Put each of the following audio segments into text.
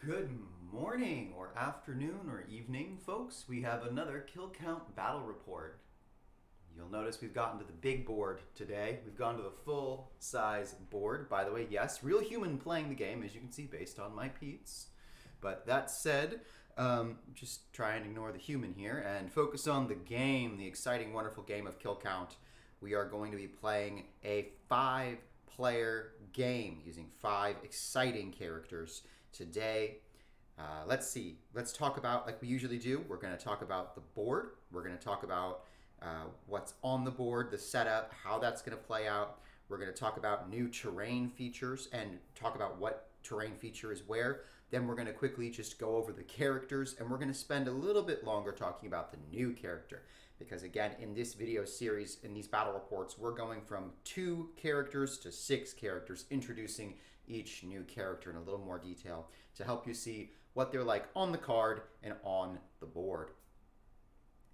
Good morning, or afternoon, or evening, folks. We have another kill count battle report. You'll notice we've gotten to the big board today. We've gone to the full size board. By the way, yes, real human playing the game, as you can see, based on my peats. But that said, just try and ignore the human here and focus on the game, the exciting, wonderful game of kill count. We are going to be playing a 5-player game using 5 exciting characters today. Let's see. Let's talk about, like we usually do, we're going to talk about the board. We're going to talk about what's on the board, the setup, how that's going to play out. We're going to talk about new terrain features and talk about what terrain feature is where. Then we're going to quickly just go over the characters, and we're going to spend a little bit longer talking about the new character. Because again, in this video series, in these battle reports, we're going from 2 characters to 6 characters, introducing each new character in a little more detail to help you see what they're like on the card and on the board.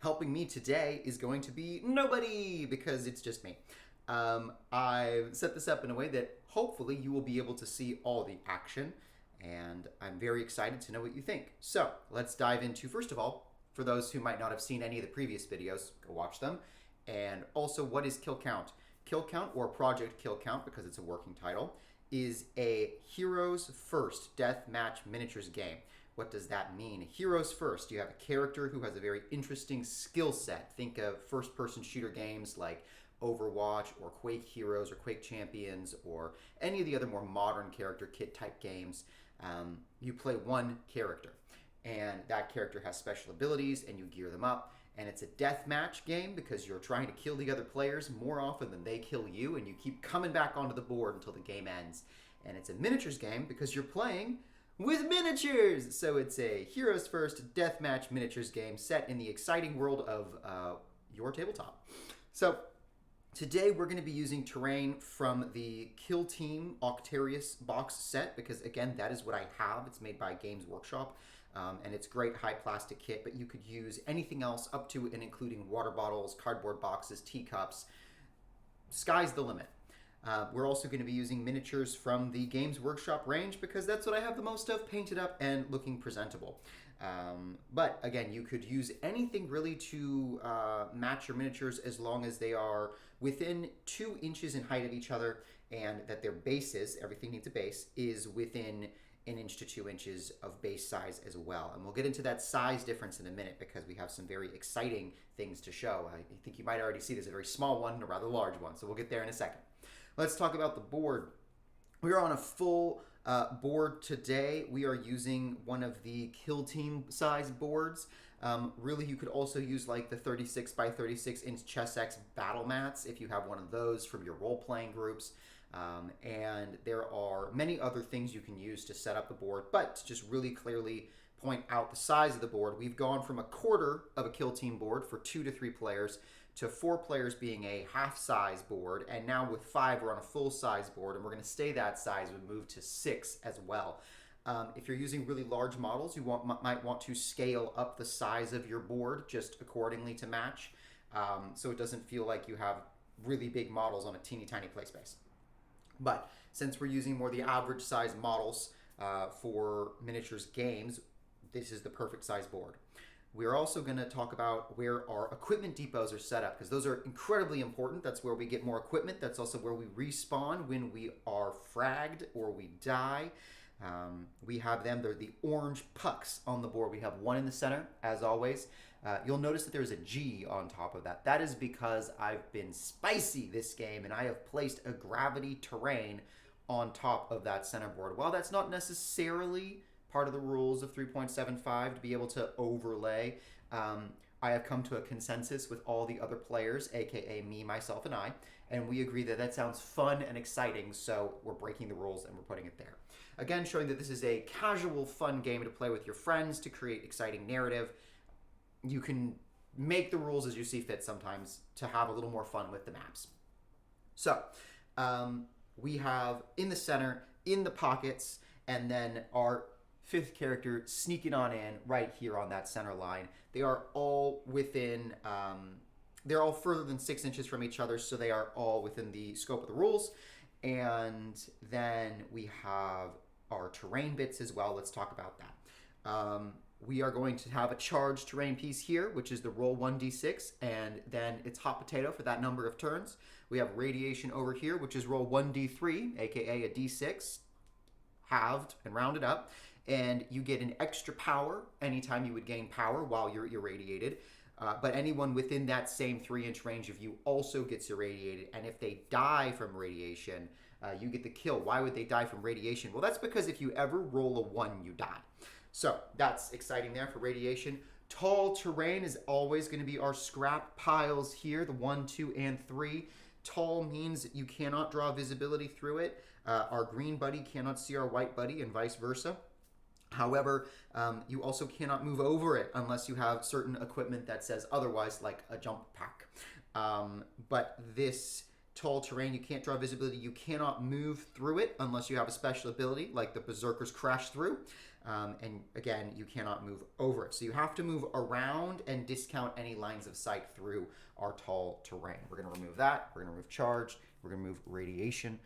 Helping me today is going to be nobody, because it's just me. I've set this up in a way that hopefully you will be able to see all the action, and I'm very excited to know what you think. So let's dive into, first of all, for those who might not have seen any of the previous videos, go watch them. And also, what is Kill Count? Kill Count, or Project Kill Count, because it's a working title, is a Heroes First Deathmatch Miniatures game. What does that mean? Heroes First, you have a character who has a very interesting skill set. Think of first-person shooter games like Overwatch or Quake Heroes or Quake Champions or any of the other more modern character kit type games. You play one character, and that character has special abilities, and you gear them up. And it's a deathmatch game because you're trying to kill the other players more often than they kill you, and you keep coming back onto the board until the game ends. And it's a miniatures game because you're playing with miniatures! So it's a Heroes First Deathmatch Miniatures game set in the exciting world of your tabletop. So today we're going to be using terrain from the Kill Team Octarius box set because, again, that is what I have. It's made by Games Workshop. And it's great high plastic kit, but you could use anything else up to and including water bottles, cardboard boxes, teacups. Sky's the limit. We're also going to be using miniatures from the Games Workshop range because that's what I have the most of, painted up and looking presentable. But again, you could use anything really to match your miniatures as long as they are within 2 inches in height of each other and that their bases, everything needs a base, is within 1 inch to 2 inches of base size as well. And we'll get into that size difference in a minute because we have some very exciting things to show. I think you might already see there's a very small one and a rather large one, so we'll get there in a second. Let's talk about the board. We are on a full board today. We are using one of the Kill Team size boards. Really, you could also use like the 36 by 36 inch ChessX battle mats if you have one of those from your role-playing groups. And there are many other things you can use to set up the board, but to just really clearly point out the size of the board, we've gone from a quarter of a Kill Team board for 2 to 3 players to 4 players being a half-size board, and now with 5 we're on a full-size board, and we're going to stay that size. We move to 6 as well. If you're using really large models, you might want to scale up the size of your board just accordingly to match, so it doesn't feel like you have really big models on a teeny tiny play space. But since we're using more the average size models for miniatures games, this is the perfect size board. We're also going to talk about where our equipment depots are set up because those are incredibly important. That's where we get more equipment. That's also where we respawn when we are fragged or we die. We have them. They're the orange pucks on the board. We have one in the center, as always. You'll notice that there's a G on top of that. That is because I've been spicy this game, and I have placed a gravity terrain on top of that center board. While that's not necessarily part of the rules of 3.75 to be able to overlay, I have come to a consensus with all the other players, aka me, myself, and I, and we agree that that sounds fun and exciting, so we're breaking the rules and we're putting it there. Again, showing that this is a casual, fun game to play with your friends to create exciting narrative. You can make the rules as you see fit sometimes to have a little more fun with the maps. So, we have in the center, in the pockets, and then our 5th character sneaking on in right here on that center line. They are all within, they're all further than 6 inches from each other, so they are all within the scope of the rules. And then we have our terrain bits as well. Let's talk about that. We are going to have a charged terrain piece here, which is the roll 1d6, and then it's hot potato for that number of turns. We have radiation over here, which is roll 1d3, aka a d6, halved and rounded up, and you get an extra power anytime you would gain power while you're irradiated. But anyone within that same 3-inch range of you also gets irradiated, and if they die from radiation, you get the kill. Why would they die from radiation? Well, that's because if you ever roll a 1, you die. So that's exciting there for radiation. Tall terrain is always going to be our scrap piles here, the 1, 2, and 3. Tall means you cannot draw visibility through it. Our green buddy cannot see our white buddy, and vice versa. However, you also cannot move over it unless you have certain equipment that says otherwise, like a jump pack. But this tall terrain, you can't draw visibility. You cannot move through it unless you have a special ability, like the Berserker's Crash Through. And again, you cannot move over it. So you have to move around and discount any lines of sight through our tall terrain. We're going to remove that. We're going to remove charged. We're going to remove radiation.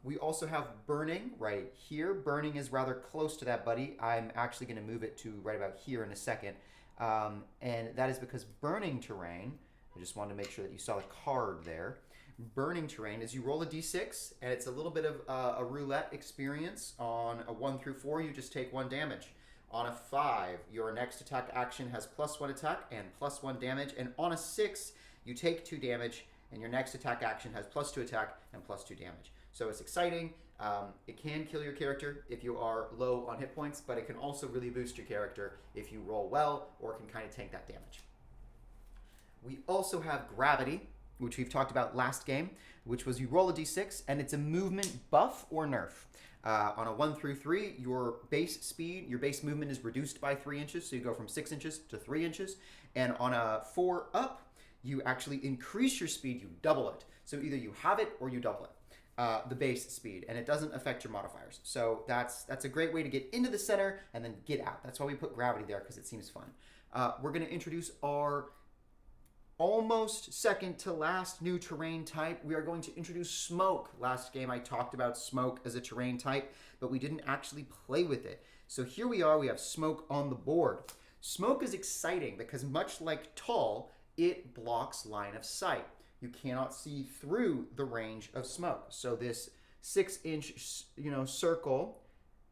We also have burning right here. Burning is rather close to that buddy. I'm actually going to move it to right about here in a second. And that is because burning terrain, I just wanted to make sure that you saw the card there. Burning terrain is you roll a d6, and it's a little bit of a roulette experience. On a 1 through 4, you just take 1 damage. On a 5, your next attack action has +1 attack and +1 damage. And on a 6, you take 2 damage, and your next attack action has +2 attack and +2 damage. So it's exciting. It can kill your character if you are low on hit points, but it can also really boost your character if you roll well or can kind of tank that damage. We also have gravity, which we've talked about last game, which was you roll a d6, and it's a movement buff or nerf. On a 1 through 3, your base speed, your base movement is reduced by 3 inches, so you go from 6 inches to 3 inches. And on a 4 up, you actually increase your speed, you double it. So either you have it or you double it. The base speed, and it doesn't affect your modifiers. So that's a great way to get into the center and then get out. That's why we put gravity there, because it seems fun. We're going to introduce our almost second to last new terrain type. We are going to introduce smoke. Last game I talked about smoke as a terrain type, but we didn't actually play with it. So here we are, we have smoke on the board. Smoke is exciting because much like tall, it blocks line of sight. You cannot see through the range of smoke. So this 6-inch, circle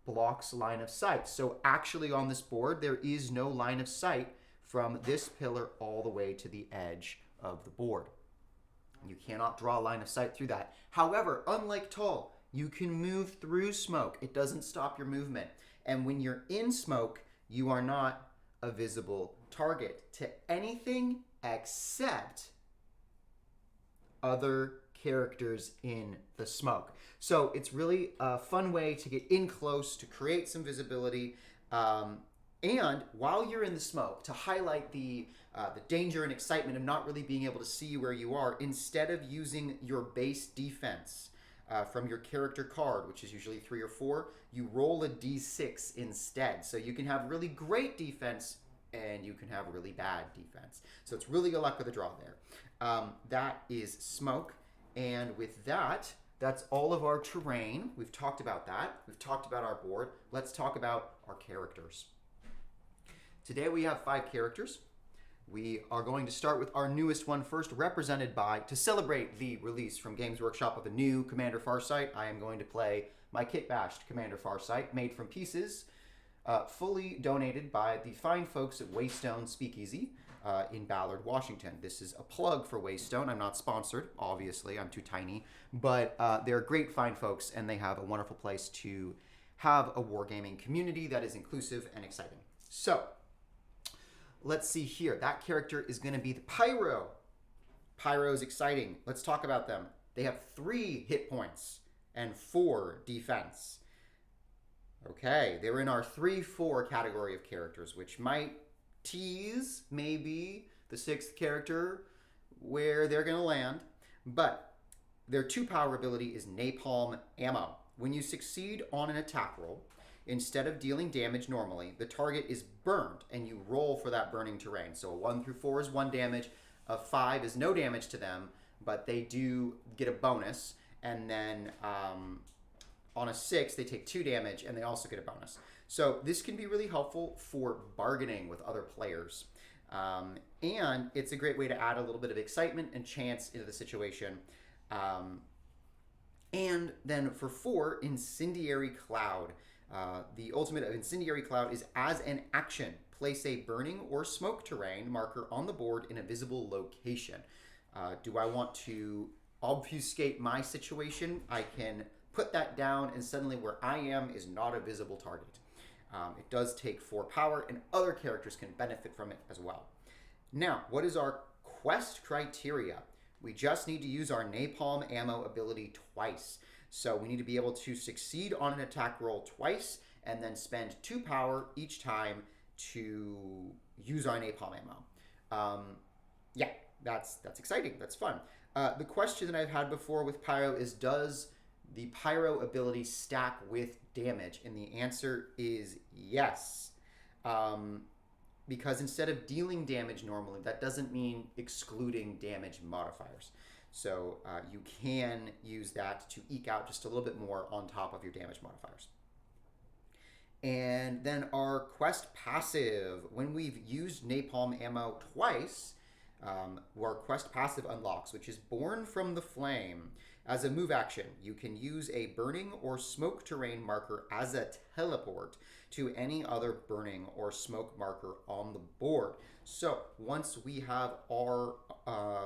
blocks line of sight. So actually on this board, there is no line of sight from this pillar all the way to the edge of the board. You cannot draw a line of sight through that. However, unlike tall, you can move through smoke. It doesn't stop your movement. And when you're in smoke, you are not a visible target to anything except other characters in the smoke. So it's really a fun way to get in close, to create some visibility, and while you're in the smoke, to highlight the danger and excitement of not really being able to see where you are, instead of using your base defense from your character card, which is usually 3 or 4, you roll a d6 instead. So you can have really great defense and you can have really bad defense. So it's really a luck of the draw there. That is smoke. And with that, that's all of our terrain. We've talked about that. We've talked about our board. Let's talk about our characters. Today we have 5 characters. We are going to start with our newest one first, represented by, to celebrate the release from Games Workshop of the new Commander Farsight, I am going to play my kit-bashed Commander Farsight, made from pieces, fully donated by the fine folks at Waystone Speakeasy in Ballard, Washington. This is a plug for Waystone. I'm not sponsored, obviously. I'm too tiny. But they're great fine folks, and they have a wonderful place to have a wargaming community that is inclusive and exciting. So, let's see here. That character is going to be the Pyro. Pyro is exciting. Let's talk about them. They have 3 hit points and 4 defense. Okay, they're in our 3-4 category of characters, which might tease maybe the 6th character where they're going to land. But their 2 power ability is Napalm Ammo. When you succeed on an attack roll, instead of dealing damage normally, the target is burned, and you roll for that burning terrain. So a 1 through 4 is 1 damage, a 5 is no damage to them, but they do get a bonus, and then on a 6, they take 2 damage, and they also get a bonus. So this can be really helpful for bargaining with other players. And it's a great way to add a little bit of excitement and chance into the situation. And then for 4, Incendiary Cloud. The ultimate of Incendiary Cloud is as an action, place a burning or smoke terrain marker on the board in a visible location. Do I want to obfuscate my situation? I can put that down, and suddenly where I am is not a visible target. It does take 4 power, and other characters can benefit from it as well. Now, what is our quest criteria? We just need to use our napalm ammo ability twice. So we need to be able to succeed on an attack roll twice, and then spend 2 power each time to use our napalm ammo. Yeah, that's exciting. That's fun. The question that I've had before with Pyro is, does the Pyro ability stack with damage? And the answer is yes. Because instead of dealing damage normally, that doesn't mean excluding damage modifiers. So you can use that to eke out just a little bit more on top of your damage modifiers. And then our quest passive. When we've used napalm ammo twice, our quest passive unlocks, which is Born from the Flame. As a move action, you can use a burning or smoke terrain marker as a teleport to any other burning or smoke marker on the board. So once we have our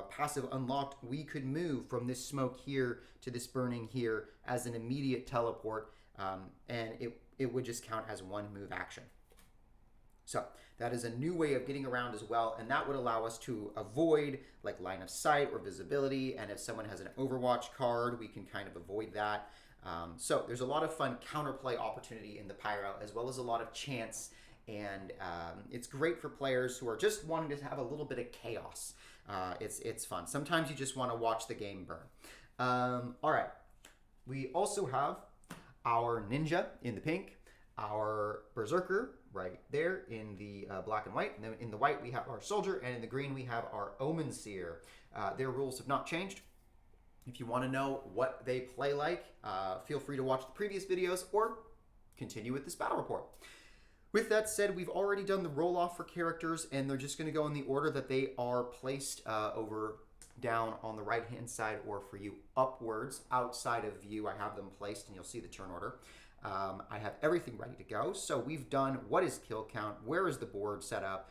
passive unlocked, we could move from this smoke here to this burning here as an immediate teleport, and it would just count as 1 move action. So that is a new way of getting around as well, and that would allow us to avoid like line of sight or visibility, and if someone has an Overwatch card, we can kind of avoid that. So there's a lot of fun counterplay opportunity in the Pyro, as well as a lot of chance, and it's great for players who are just wanting to have a little bit of chaos. It's fun. Sometimes you just want to watch the game burn. All right. We also have our Ninja in the pink, our Berserker right there in the black and white, and then in the white we have our Soldier, and in the green we have our Omen Seer. Their rules have not changed. If you want to know what they play like, feel free to watch the previous videos or continue with this battle report. With that said, we've already done the roll-off for characters, and they're just going to go in the order that they are placed over down on the right-hand side, or for you upwards outside of view. I have them placed, and you'll see the turn order. I have everything ready to go. So we've done what is kill count, where is the board set up,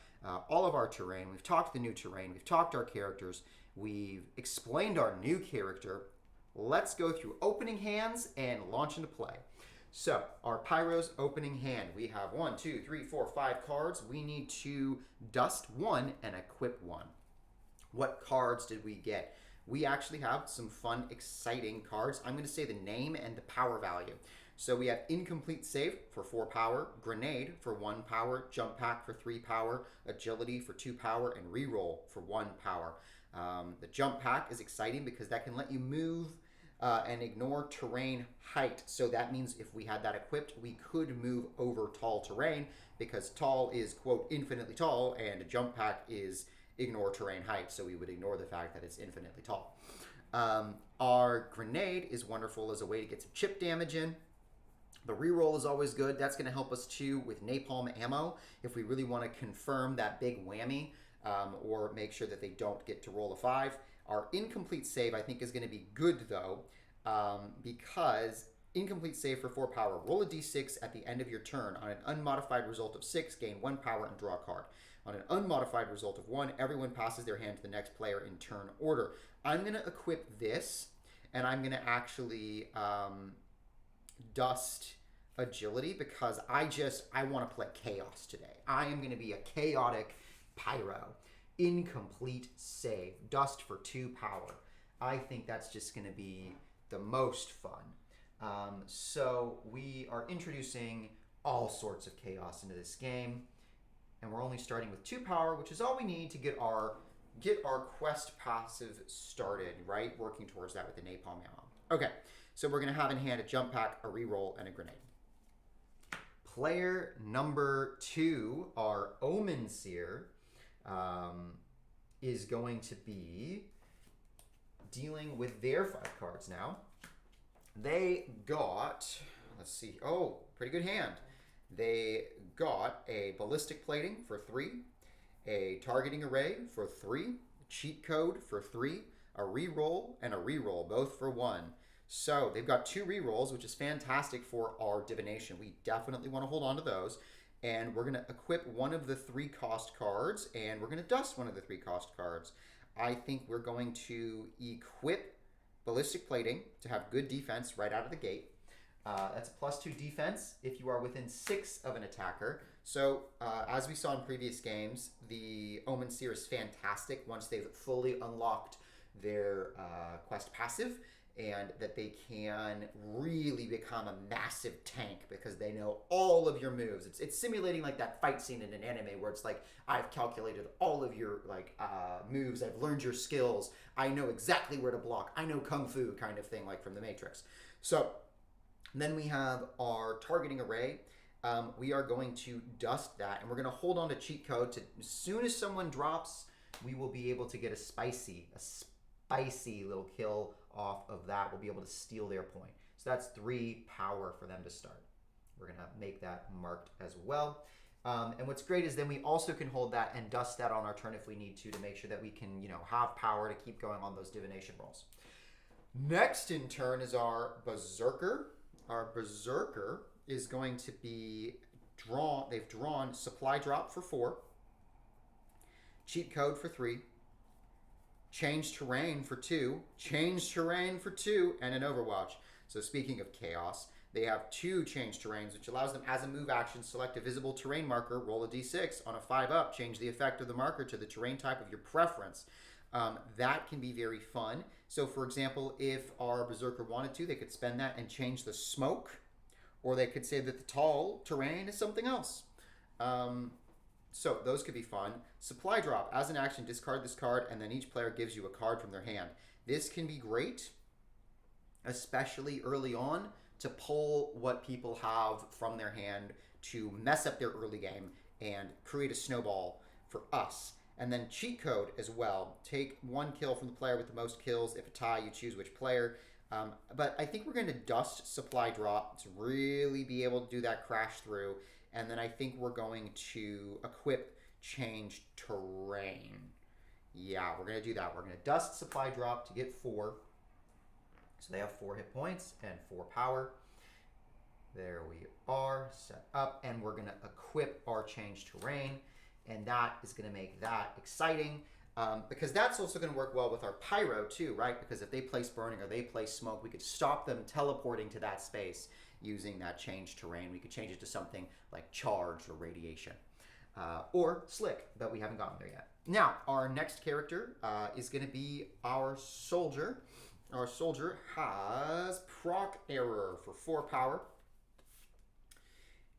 all of our terrain. We've talked the new terrain. We've talked our characters. We've explained our new character. Let's go through opening hands and launch into play. So our Pyro's opening hand. We have 1, 2, 3, 4, 5 cards. We need to dust 1 and equip 1. What cards did we get? We actually have some fun, exciting cards. I'm going to say the name and the power value. So we have Incomplete Save for 4 power, Grenade for 1 power, Jump Pack for 3 power, Agility for 2 power, and Reroll for 1 power. The Jump Pack is exciting because that can let you move and ignore terrain height. So that means if we had that equipped, we could move over tall terrain, because tall is, quote, infinitely tall, and a Jump Pack is ignore terrain height, so we would ignore the fact that it's infinitely tall. Our Grenade is wonderful as a way to get some chip damage in. The reroll is always good. That's going to help us too with napalm ammo if we really want to confirm that big whammy, or make sure that they don't get to roll a 5. Our Incomplete Save, I think, is going to be good though, because Incomplete Save for 4 power. Roll a d6 at the end of your turn. On an unmodified result of 6, gain 1 power and draw a card. On an unmodified result of 1, everyone passes their hand to the next player in turn order. I'm going to equip this, and I'm going to actually dust Agility, because I want to play Chaos today. I am going to be a chaotic Pyro. Incomplete Save. Dust for 2 power. I think that's just going to be the most fun. So we are introducing all sorts of chaos into this game, and we're only starting with 2 power, which is all we need to get our quest passive started, right? Working towards that with the napalm ammo. Okay, so we're going to have in hand a Jump Pack, a reroll, and a Grenade. Player number 2, our Omen Seer, is going to be dealing with their 5 cards now. They got, let's see, oh, pretty good hand. They got a ballistic plating for 3, a targeting array for 3, cheat code for 3, a reroll, and a reroll, both for 1. So they've got 2 rerolls, which is fantastic for our divination. We definitely want to hold on to those. And we're going to equip one of the 3 cost cards, and we're going to dust one of the 3 cost cards. I think we're going to equip ballistic plating to have good defense right out of the gate. That's a +2 defense if you are within 6 of an attacker. So as we saw in previous games, the Omen Seer is fantastic once they've fully unlocked their quest passive, and that they can really become a massive tank because they know all of your moves. It's simulating like that fight scene in an anime where it's like, I've calculated all of your moves, I've learned your skills, I know exactly where to block, I know Kung Fu kind of thing, like from the Matrix. So then we have our targeting array. We are going to dust that, and we're going to hold on to cheat code to, as soon as someone drops, we will be able to get a spicy little kill off of that. We'll be able to steal their point. So that's 3 power for them to start. We're going to make that marked as well. And what's great is then we also can hold that and dust that on our turn if we need to make sure that we can, have power to keep going on those divination rolls. Next in turn is our Berserker. Our Berserker is going to be they've drawn supply drop for 4, cheat code for 3, change terrain for 2, change terrain for 2, and an Overwatch. So speaking of chaos, they have 2 change terrains, which allows them as a move action, select a visible terrain marker, roll a d6. On a 5-up, change the effect of the marker to the terrain type of your preference. That can be very fun. So for example, if our Berserker wanted to, they could spend that and change the smoke, or they could say that the tall terrain is something else. So those could be fun. Supply drop. As an action, discard this card, and then each player gives you a card from their hand. This can be great, especially early on, to pull what people have from their hand to mess up their early game and create a snowball for us. And then cheat code as well. Take 1 kill from the player with the most kills. If a tie, you choose which player. But I think we're going to dust supply drop to really be able to do that crash through. And then I think we're going to equip change terrain. Yeah, we're going to do that. We're going to dust supply drop to get 4. So they have 4 hit points and 4 power. There we are, set up. And we're going to equip our change terrain. And that is going to make that exciting. Because that's also going to work well with our Pyro too, right? Because if they place burning or they place smoke, we could stop them teleporting to that space using that change terrain. We could change it to something like charge or radiation. Or slick, but we haven't gotten there yet. Now, our next character is going to be our soldier. Our soldier has proc error for 4 power,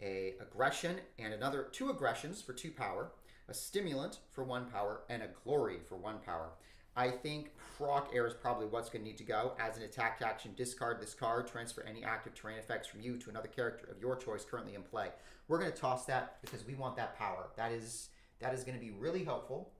a aggression and another 2 aggressions for 2 power, a stimulant for 1 power, and a glory for 1 power. I think proc error is probably what's going to need to go. As an attack action, discard this card, transfer any active terrain effects from you to another character of your choice currently in play. We're going to toss that because we want that power. That is going to be really helpful.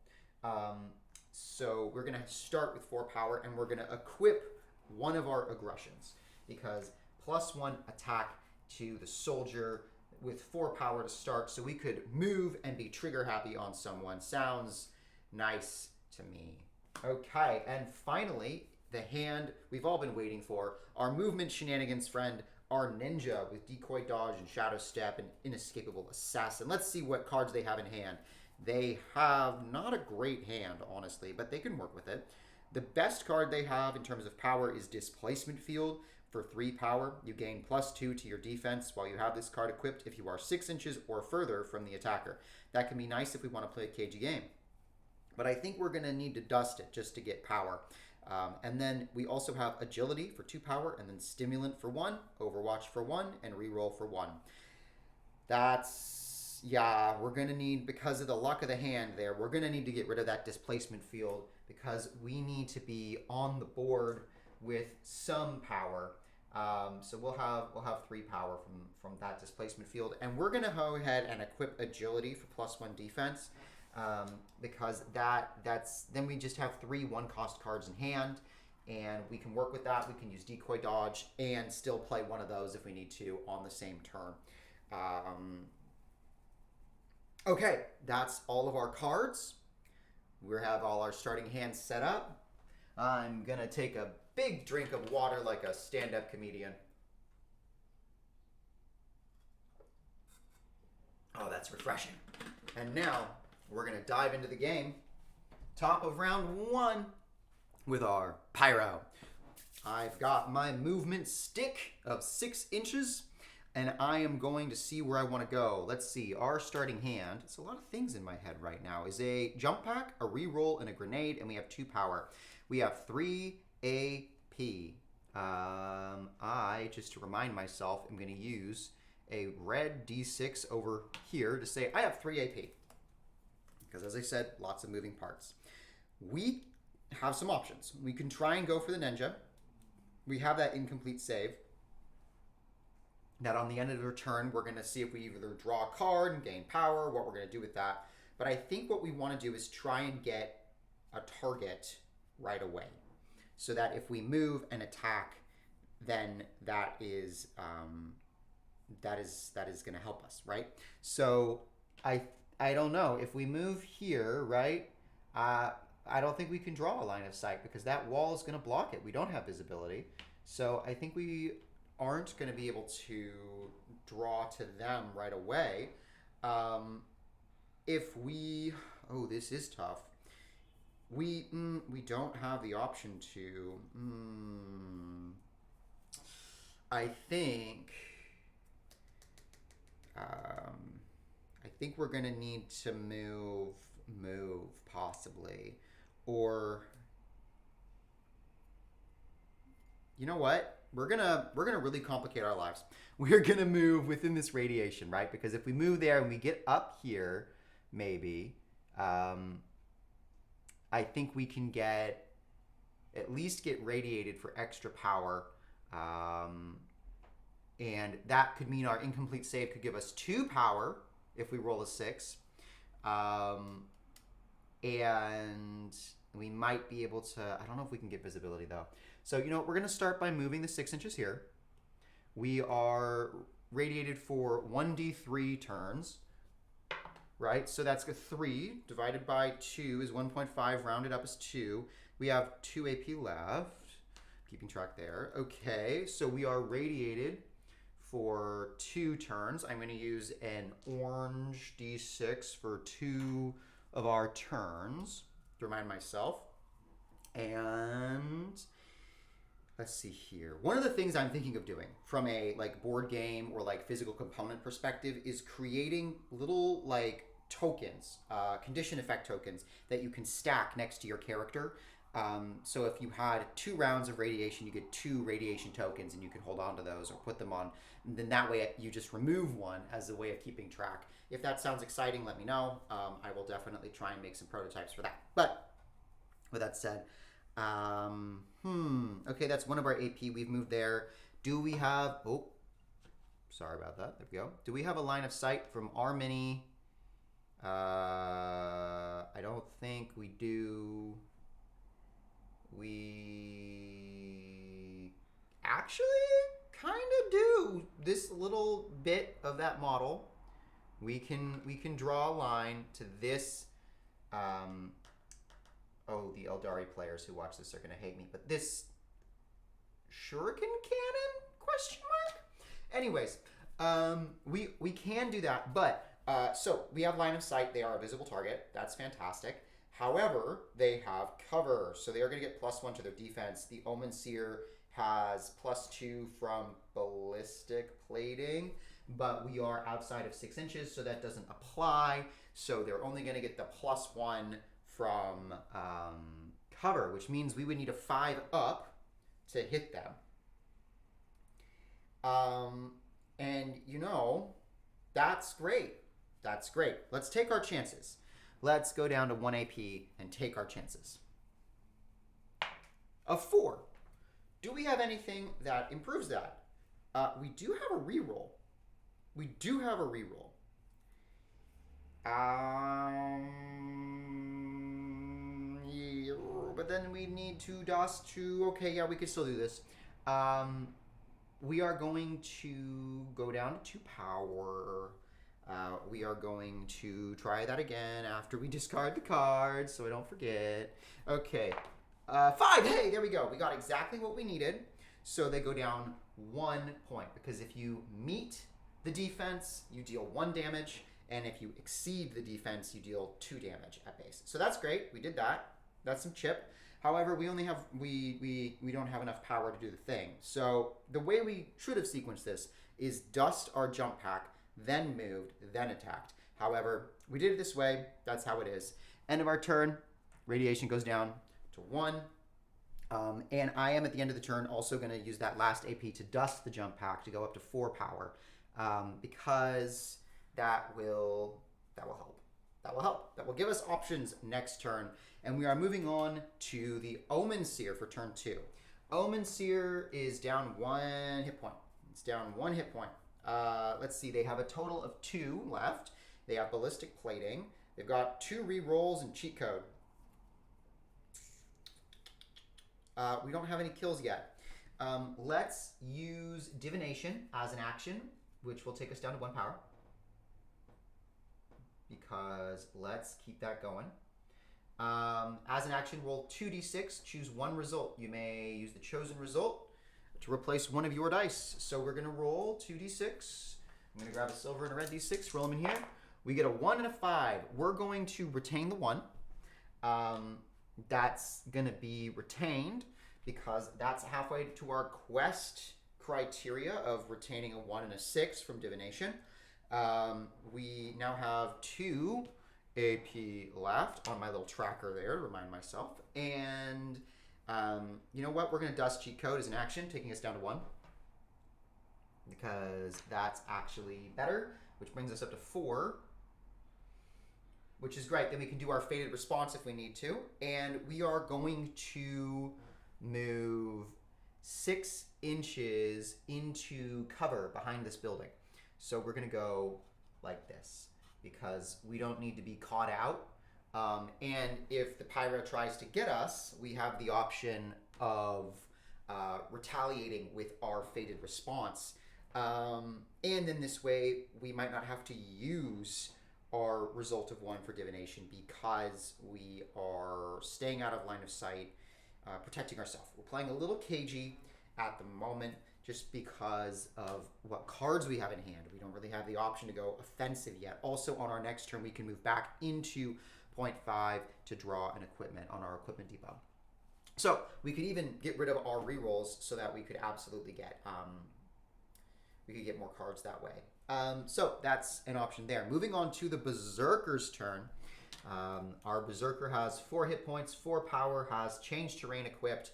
So we're going to start with 4 power, and we're going to equip one of our aggressions because +1 attack to the soldier with 4 power to start, so we could move and be trigger happy on someone. Sounds nice to me. Okay, and finally, the hand we've all been waiting for, our movement shenanigans friend, our ninja with decoy dodge and shadow step and inescapable assassin. Let's see what cards they have in hand. They have not a great hand, honestly, but they can work with it. The best card they have in terms of power is Displacement Field. For 3 power, you gain +2 to your defense while you have this card equipped if you are 6 inches or further from the attacker. That can be nice if we want to play a cagey game. But I think we're going to need to dust it just to get power. And then we also have Agility for 2 power, and then Stimulant for 1, Overwatch for 1, and Reroll for 1. Yeah, we're going to need, because of the luck of the hand there, we're going to need to get rid of that Displacement Field because we need to be on the board with some power. So we'll have 3 power from that Displacement Field, and we're gonna go ahead and equip Agility for +1 defense because then we just have 3 1-cost cards in hand, and we can work with that. We can use decoy dodge and still play one of those if we need to on the same turn. Okay, that's all of our cards. We have all our starting hands set up. I'm gonna take a big drink of water like a stand-up comedian. Oh, that's refreshing. And now we're gonna dive into the game. Top of round 1 with our Pyro. I've got my movement stick of 6 inches, and I am going to see where I want to go. Let's see, our starting hand, it's a lot of things in my head right now, is a jump pack, a reroll, and a grenade, and we have 2 power. We have 3 AP. Just to remind myself, I'm going to use a red D6 over here to say I have 3 AP. Because as I said, lots of moving parts. We have some options. We can try and go for the ninja. We have that incomplete save. That on the end of the turn, we're going to see if we either draw a card and gain power, what we're going to do with that. But I think what we want to do is try and get a target right away. So that if we move and attack, then that is going to help us, right? So I don't know. If we move here, right, I don't think we can draw a line of sight because that wall is going to block it. We don't have visibility. So I think we aren't going to be able to draw to them right away. If we... Oh, this is tough. We don't have the option to... I think we're going to need to move possibly. Or... You know what? We're gonna really complicate our lives. We're gonna move within this radiation, right? Because if we move there and we get up here, maybe, I think we can at least get radiated for extra power, and that could mean our incomplete save could give us 2 power if we roll a 6, and we might be able to. I don't know if we can get visibility though. So, you know, we're going to start by moving the 6 inches here. We are radiated for 1d3 turns, right? So that's a 3 divided by 2 is 1.5, rounded up is 2. We have 2 AP left, keeping track there. Okay, so we are radiated for 2 turns. I'm going to use an orange d6 for 2 of our turns to remind myself. And... let's see here. One of the things I'm thinking of doing from a board game or physical component perspective is creating little tokens, condition effect tokens that you can stack next to your character. So if you had 2 rounds of radiation, you get 2 radiation tokens and you can hold on to those or put them on. And then that way you just remove one as a way of keeping track. If that sounds exciting, let me know. I will definitely try and make some prototypes for that. But with that said, okay, that's one of our AP. We've moved there. Do we have... oh, sorry about that. There we go. Do we have a line of sight from our mini? I don't think we do. We actually kind of do. This little bit of that model, we can draw a line to this. Oh, the Eldari players who watch this are going to hate me, but this shuriken cannon, question mark? Anyways, we can do that, but, so we have line of sight. They are a visible target. That's fantastic. However, they have cover, so they are going to get +1 to their defense. The Omen Seer has +2 from ballistic plating, but we are outside of 6 inches, so that doesn't apply. So they're only going to get the +1 from cover, which means we would need a 5 up to hit them. And you know, that's great. That's great. Let's take our chances. Let's go down to 1 AP and take our chances. A 4. Do we have anything that improves that? We do have a reroll. We do have a reroll. but then we need to dust to, okay, yeah, we could still do this. We are going to go down to 2 power. We are going to try that again after we discard the cards, so I don't forget. Okay, 5, hey, there we go. We got exactly what we needed. So they go down 1 point, because if you meet the defense, you deal 1 damage, and if you exceed the defense, you deal 2 damage at base. So that's great. We did that. That's some chip. However, we only have we don't have enough power to do the thing. So the way we should have sequenced this is dust our jump pack, then moved, then attacked. However, we did it this way. That's how it is. End of our turn. Radiation goes down to 1. And I am at the end of the turn also going to use that last AP to dust the jump pack to go up to 4 power, because that will help. That will help. That will give us options next turn. And we are moving on to the Omen Seer for turn 2. Omen Seer is down 1 hit point. It's down 1 hit point. Let's see. They have a total of 2 left. They have Ballistic Plating. They've got 2 rerolls and Cheat Code. We don't have any kills yet. Let's use Divination as an action, which will take us down to 1 power. Because let's keep that going. As an action, roll 2d6, choose 1 result. You may use the chosen result to replace one of your dice. So we're going to roll 2d6. I'm going to grab a silver and a red d6, roll them in here. We get a 1 and a 5. We're going to retain the 1. That's going to be retained because that's halfway to our quest criteria of retaining a 1 and a 6 from Divination. We now have 2 AP left on my little tracker there to remind myself. And you know what? We're going to dust Cheat Code as an action, taking us down to 1. Because that's actually better, which brings us up to 4. Which is great. Then we can do our Fated Response if we need to. And we are going to move 6 inches into cover behind this building. So we're going to go like this because we don't need to be caught out. And if the Pyro tries to get us, we have the option of retaliating with our Fated Response. And then this way, we might not have to use our result of 1 for Divination because we are staying out of line of sight, protecting ourselves. We're playing a little cagey at the moment just because of what cards we have in hand. We don't really have the option to go offensive yet. Also, on our next turn, we can move back into 0.5 to draw an equipment on our equipment depot. So we could even get rid of our rerolls so that we could absolutely get more cards that way. So that's an option there. Moving on to the Berserker's turn. Our Berserker has 4 hit points, 4 power, has Change Terrain equipped.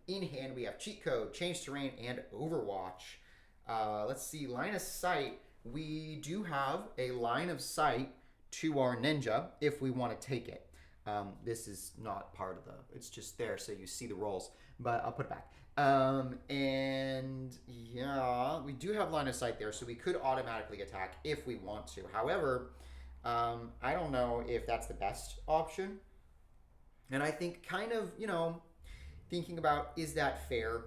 In hand, we have Cheat Code, Change Terrain, and Overwatch. Let's see, Line of Sight. We do have a line of sight to our ninja if we want to take it. This is not part of it's just there so you see the rolls, but I'll put it back. And yeah, we do have line of sight there, so we could automatically attack if we want to. However, I don't know if that's the best option. And I think kind of, thinking about, is that fair?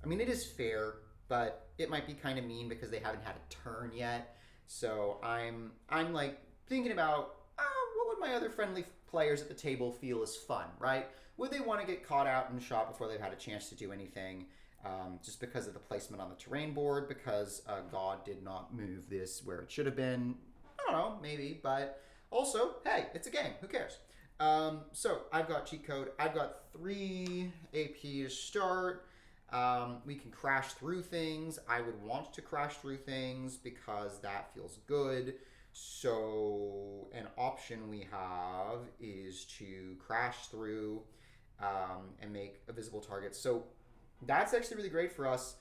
I mean, it is fair, but it might be kind of mean because they haven't had a turn yet. So I'm like thinking about, what would my other friendly players at the table feel is fun, right? Would they want to get caught out and shot before they've had a chance to do anything? Just because of the placement on the terrain board, because God did not move this where it should have been. I don't know, maybe, but also, hey, it's a game. Who cares? So I've got Cheat Code. I've got 3 AP to start. We can crash through things. I would want to crash through things because that feels good. So an option we have is to crash through and make a visible target. So that's actually really great for us.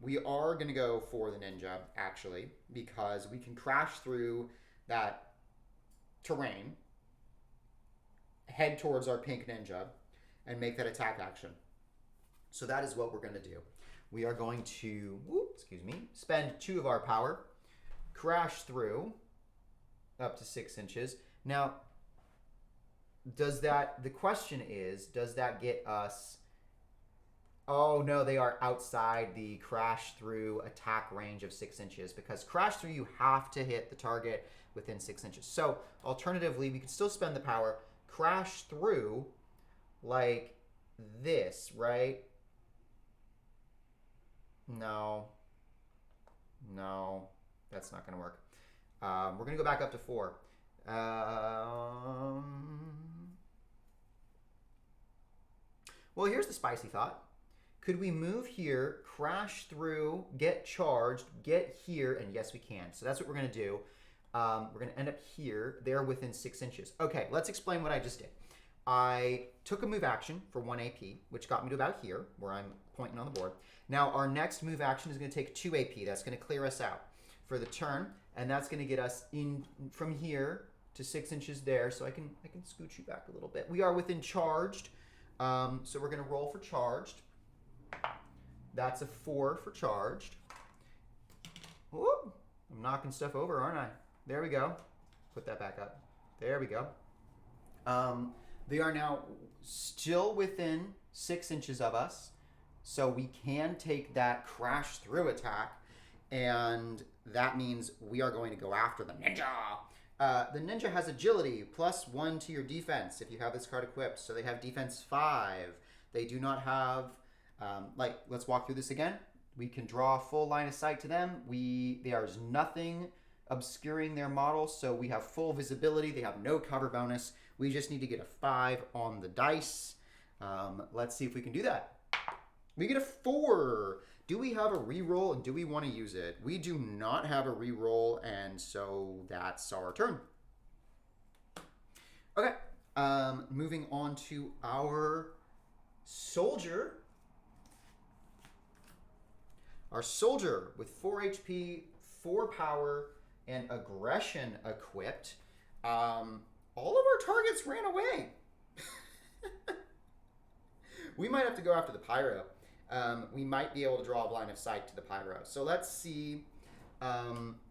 We are going to go for the ninja, actually, because we can crash through that terrain, head towards our pink ninja, and make that attack action. So that is what we're going to do. We are going to, spend 2 of our power, crash through up to 6 inches. Now, the question is, does that get us... Oh, no, they are outside the crash through attack range of 6 inches, because crash through, you have to hit the target within 6 inches. So, alternatively, we could still spend the power, crash through like this, right? No, that's not going to work. We're going to go back up to 4. Well, here's the spicy thought. Could we move here, crash through, get charged, get here, and yes, we can. So that's what we're going to do. We're going to end up here. They're within 6 inches. Okay, let's explain what I just did. I took a move action for 1 AP, which got me to about here, where I'm pointing on the board. Now, our next move action is going to take 2 AP. That's going to clear us out for the turn, and that's going to get us in from here to 6 inches there. So I can scooch you back a little bit. We are within charged, so we're going to roll for charged. That's a 4 for charged. Whoop. I'm knocking stuff over, aren't I? There we go. Put that back up. There we go. They are now still within 6 inches of us, so we can take that crash through attack, and that means we are going to go after the ninja. The ninja has agility, +1 to your defense if you have this card equipped. So they have defense 5. They do not have, let's walk through this again. We can draw a full line of sight to them. There's nothing obscuring their model, so we have full visibility. They have no cover bonus. We just need to get a 5 on the dice. Let's see if we can do that. We get a 4. Do we have a reroll, and do we want to use it? We do not have a reroll, and so that's our turn. Okay, moving on to our soldier. Our soldier with 4 HP, 4 power, and aggression equipped. All of our targets ran away. We might have to go after the Pyro. We might be able to draw a line of sight to the Pyro. So let's see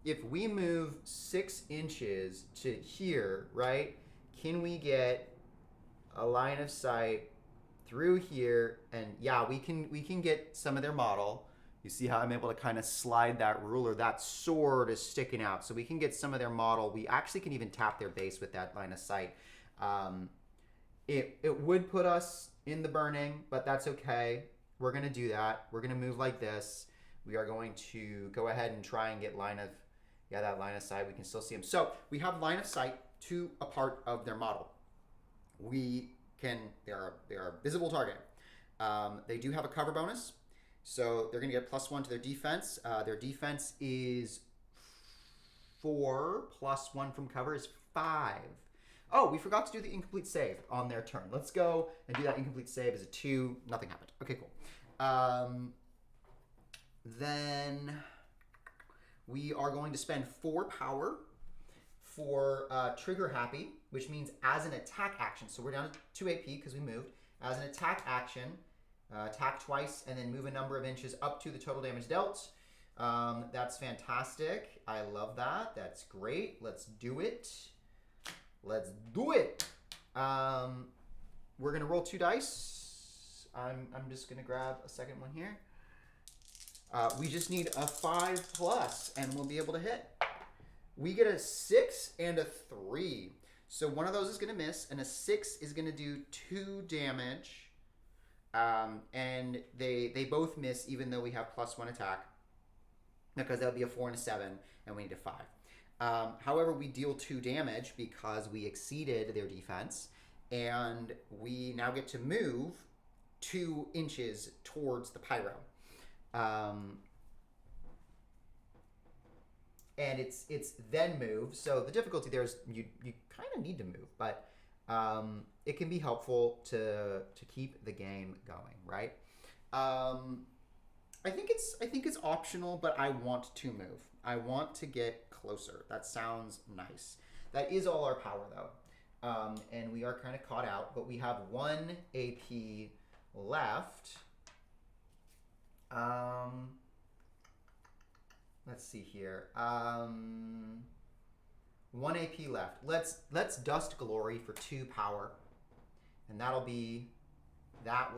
if we move 6 inches to here, right? Can we get a line of sight through here? And yeah, we can get some of their model. You see how I'm able to kind of slide that ruler. That sword is sticking out. So we can get some of their model. We actually can even tap their base with that line of sight. It would put us in the burning, but that's okay. We're going to do that. We're going to move like this. We are going to go ahead and try and get that line of sight. We can still see them. So we have line of sight to a part of their model. They're a visible target. They do have a cover bonus. So they're going to get +1 to their defense. Their defense is 4, +1 from cover is 5. Oh, we forgot to do the incomplete save on their turn. Let's go and do that incomplete save as a 2. Nothing happened. Okay, cool. Then we are going to spend 4 power for Trigger Happy, which means as an attack action. So we're down to 2 AP because we moved. As an attack action, attack twice and then move a number of inches up to the total damage dealt. That's fantastic. I love that. That's great. Let's do it. Let's do it. We're going to roll 2 dice. I'm just going to grab a second one here. We just need a 5+ and we'll be able to hit. We get a 6 and a 3. So one of those is going to miss, and a 6 is going to do 2 damage. And they both miss even though we have +1 attack, because that would be a 4 and a 7, and we need a 5. However, we deal 2 damage because we exceeded their defense, and we now get to move 2 inches towards the Pyro. And it's then move, so the difficulty there is you kind of need to move, but it can be helpful to keep the game going, right? I think it's optional, but I want to move. I want to get closer. That sounds nice. That is all our power though, and we are kind of caught out. But we have 1 AP left. Let's see here. 1 AP left. Let's Dust Glory for 2 power. And that will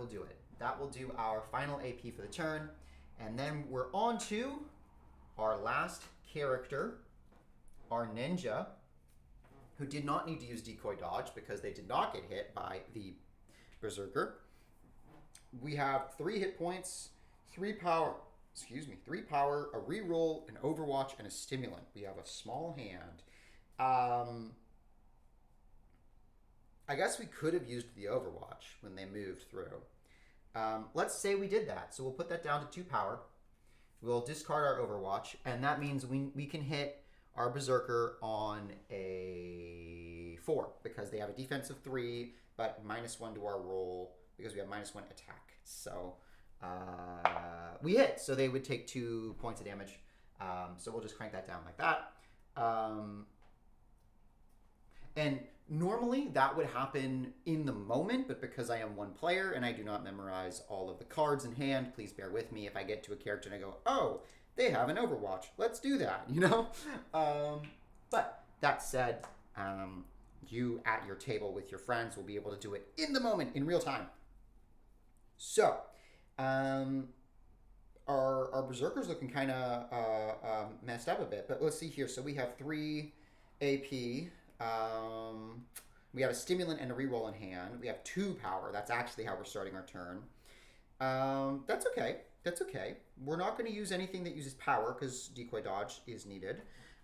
do it. That will do our final AP for the turn. And then we're on to our last character, our ninja, who did not need to use decoy dodge because they did not get hit by the berserker. We have 3 hit points, 3 power, a reroll, an overwatch, and a stimulant. We have a small hand. I guess we could have used the overwatch when they moved through. Let's say we did that. So we'll put that down to 2 power. We'll discard our overwatch, and that means we can hit our berserker on a 4 because they have a defense of 3, but -1 to our roll because we have -1 attack. So we hit, so they would take 2 points of damage. So we'll just crank that down like that. And normally that would happen in the moment, but because I am one player and I do not memorize all of the cards in hand, please bear with me if I get to a character and I go, oh, they have an overwatch. Let's do that, you know? But that said, you at your table with your friends will be able to do it in the moment, in real time. So, our berserker's looking kind of messed up a bit, but let's see here. So we have 3 AP. We have a stimulant and a reroll in hand. We have 2 power. That's actually how we're starting our turn. That's okay. That's okay. We're not going to use anything that uses power because decoy dodge is needed.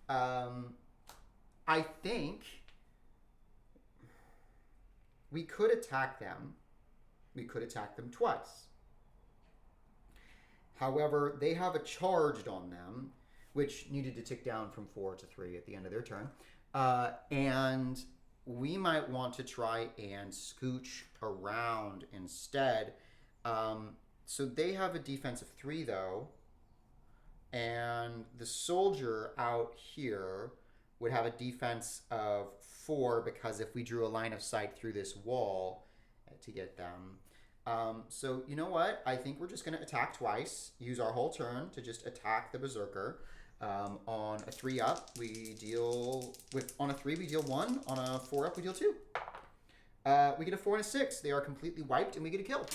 I think we could attack them. We could attack them twice. However, they have a charged on them, which needed to tick down from 4 to 3 at the end of their turn. And we might want to try and scooch around instead. So they have a defense of 3, though. And the soldier out here would have a defense of 4 because if we drew a line of sight through this wall to get them. So you know what? I think we're just going to attack twice. Use our whole turn to just attack the berserker. On a 3-up, on a 3 we deal 1. On a 4-up, we deal 2. We get a 4 and a 6. They are completely wiped, and we get a kill.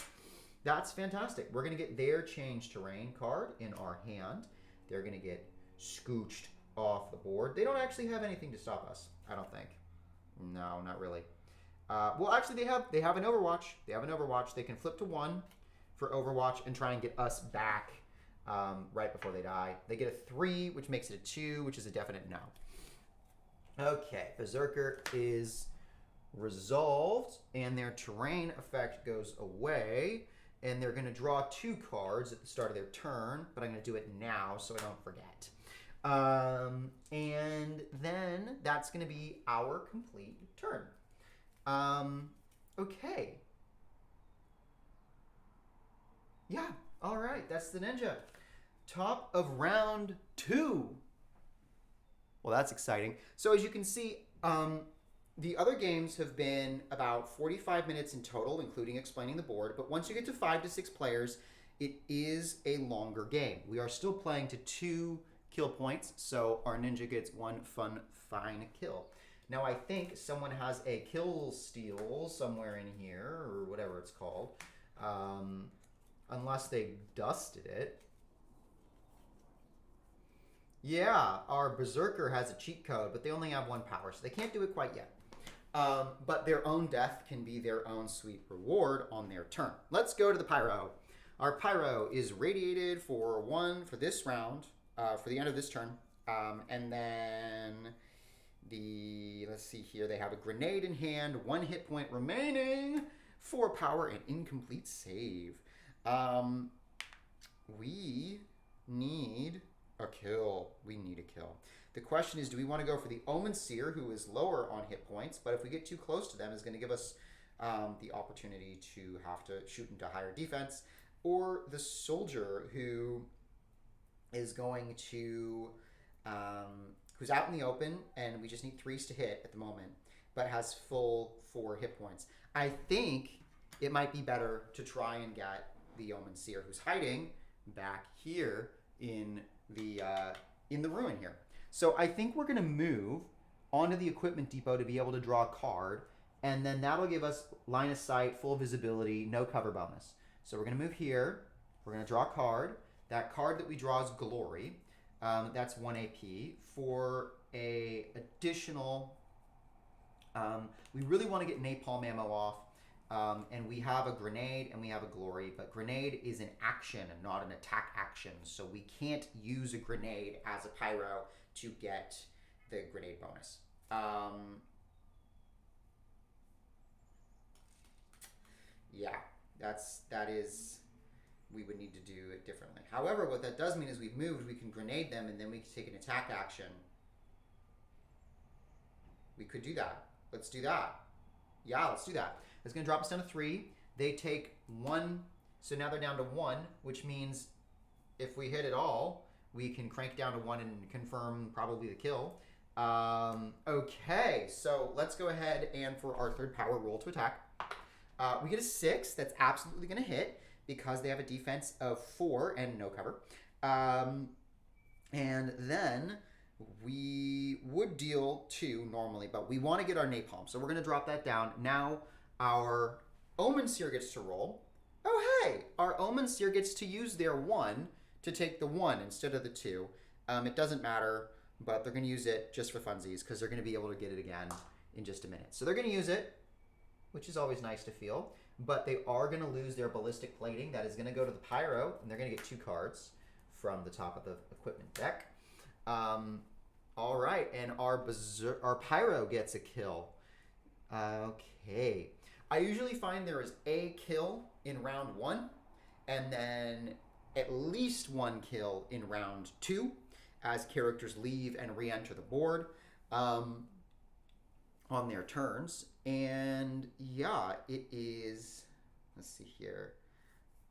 That's fantastic. We're going to get their change terrain card in our hand. They're going to get scooched off the board. They don't actually have anything to stop us, I don't think. No, not really. Well, actually, they have an overwatch. They have an overwatch. They can flip to 1 for overwatch and try and get us back right before they die. They get a 3, which makes it a 2, which is a definite no. Okay, Berserker is resolved, and their terrain effect goes away, and they're going to draw 2 cards at the start of their turn, but I'm going to do it now so I don't forget. And then that's going to be our complete turn. Okay. Yeah, all right, that's the ninja. Top of round 2. Well, that's exciting. So as you can see, the other games have been about 45 minutes in total, including explaining the board. But once you get to 5 to 6 players, it is a longer game. We are still playing to 2 kill points, so our ninja gets 1 fine kill. Now, I think someone has a kill steal somewhere in here, or whatever it's called, unless they dusted it. Yeah, our Berserker has a cheat code, but they only have 1 power, so they can't do it quite yet. But their own death can be their own sweet reward on their turn. Let's go to the Pyro. Our Pyro is radiated for 1 for this round, for the end of this turn. And then let's see here, they have a grenade in hand, 1 hit point remaining, 4 power, and incomplete save. We need a kill. We need a kill. The question is, do we want to go for the Omen Seer, who is lower on hit points, but if we get too close to them, is going to give us the opportunity to have to shoot into higher defense, or the Soldier, who is going to, who's out in the open, and we just need 3s to hit at the moment, but has full 4 hit points. I think it might be better to try and get the Omen Seer, who's hiding back here in the ruin here. So I think we're going to move onto the equipment depot to be able to draw a card, and then that'll give us line of sight, full visibility, no cover bonus. So we're going to move here. We're going to draw a card. That card that we draw is Glory. That's 1 AP. For a additional, we really want to get napalm ammo off. And we have a grenade and we have a Glory, but grenade is an action and not an attack action. So we can't use a grenade as a pyro to get the grenade bonus. Yeah, we would need to do it differently. However, what that does mean is we've moved, we can grenade them, and then we can take an attack action. We could do that. Let's do that. Yeah, let's do that. It's going to drop us down to 3. They take 1, so now they're down to 1, which means if we hit it all, we can crank down to 1 and confirm probably the kill. Okay, so let's go ahead and for our third power roll to attack. We get a 6. That's absolutely going to hit because they have a defense of 4 and no cover. And then we would deal 2 normally, but we want to get our napalm. So we're going to drop that down. Now our Omen Seer gets to roll. Oh, hey, our Omen Seer gets to use their 1 to take the 1 instead of the 2. It doesn't matter, but they're going to use it just for funsies because they're going to be able to get it again in just a minute. So they're going to use it, which is always nice to feel, but they are going to lose their ballistic plating. That is going to go to the Pyro, and they're going to get 2 cards from the top of the equipment deck. All right, and our Pyro gets a kill. Okay. I usually find there is a kill in round 1, and then at least 1 kill in round 2 as characters leave and re-enter the board on their turns. And yeah, it is, let's see here,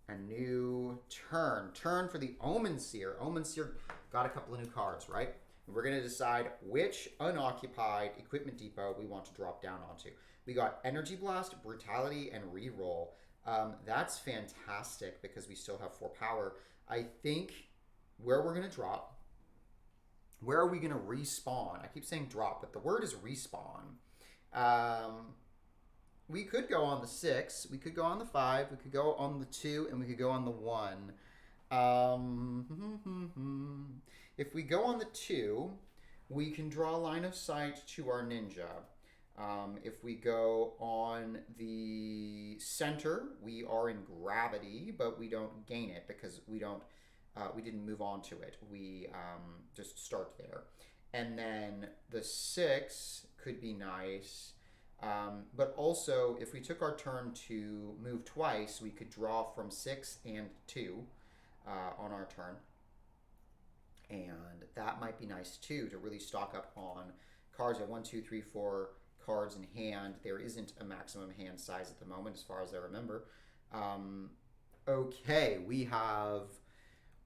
a new turn. Turn for the Omen Seer. Omen Seer got a couple of new cards, right? We're going to decide which unoccupied equipment depot we want to drop down onto. We got Energy Blast, Brutality, and Reroll. That's fantastic because we still have 4 power. I think where we're going to drop, where are we going to respawn? I keep saying drop, but the word is respawn. We could go on the 6, we could go on the 5, we could go on the 2, and we could go on the 1. If we go on the 2, we can draw line of sight to our ninja. If we go on the center, we are in gravity, but we don't gain it because we didn't move on to it. We just start there. And then the 6 could be nice. But also, if we took our turn to move twice, we could draw from 6 and 2 on our turn. And that might be nice too, to really stock up on cards. At 1, 2, 3, 4 cards in hand. There isn't a maximum hand size at the moment, as far as I remember. Okay, we have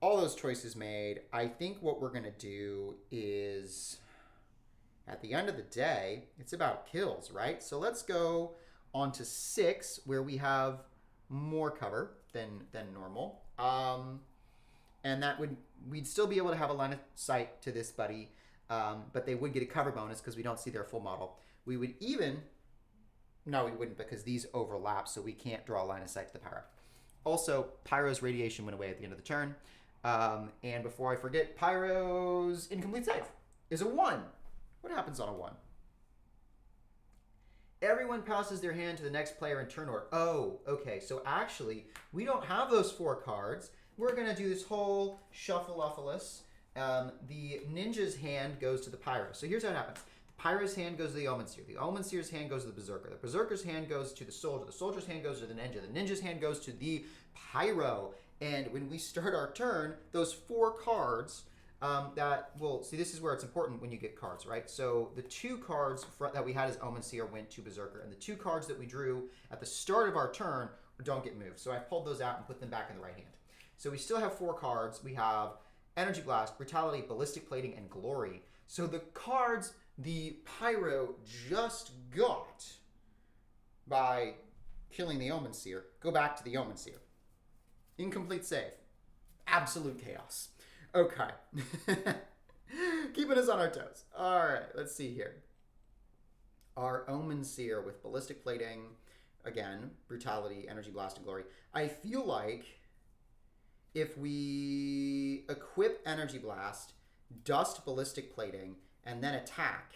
all those choices made. I think what we're going to do is, at the end of the day, it's about kills, right? So let's go on to 6, where we have more cover than normal. And that we'd still be able to have a line of sight to this buddy, but they would get a cover bonus because we don't see their full model. We would even, no, we wouldn't because these overlap, so we can't draw a line of sight to the Pyro. Also, Pyro's radiation went away at the end of the turn. And before I forget, Pyro's incomplete save is a 1. What happens on a 1? Everyone passes their hand to the next player in turn order. Oh, okay. So actually, we don't have those 4 cards. We're going to do this whole shuffle-uffleous. The ninja's hand goes to the Pyro. So here's how it happens. The Pyro's hand goes to the Omen Seer. The Omen Seer's hand goes to the Berserker. The Berserker's hand goes to the Soldier. The Soldier's hand goes to the Ninja. The Ninja's hand goes to the Pyro. And when we start our turn, those 4 cards see, this is where it's important when you get cards, right? So the 2 cards that we had as Omen Seer went to Berserker, and the 2 cards that we drew at the start of our turn don't get moved. So I pulled those out and put them back in the right hand. So we still have 4 cards. We have Energy Blast, Brutality, Ballistic Plating, and Glory. So the cards the Pyro just got by killing the Omen Seer go back to the Omen Seer. Incomplete save. Absolute chaos. Okay. Keeping us on our toes. All right, let's see here. Our Omen Seer with ballistic plating, again, brutality, energy blast, and glory. I feel like if we equip energy blast, dust ballistic plating, and then attack,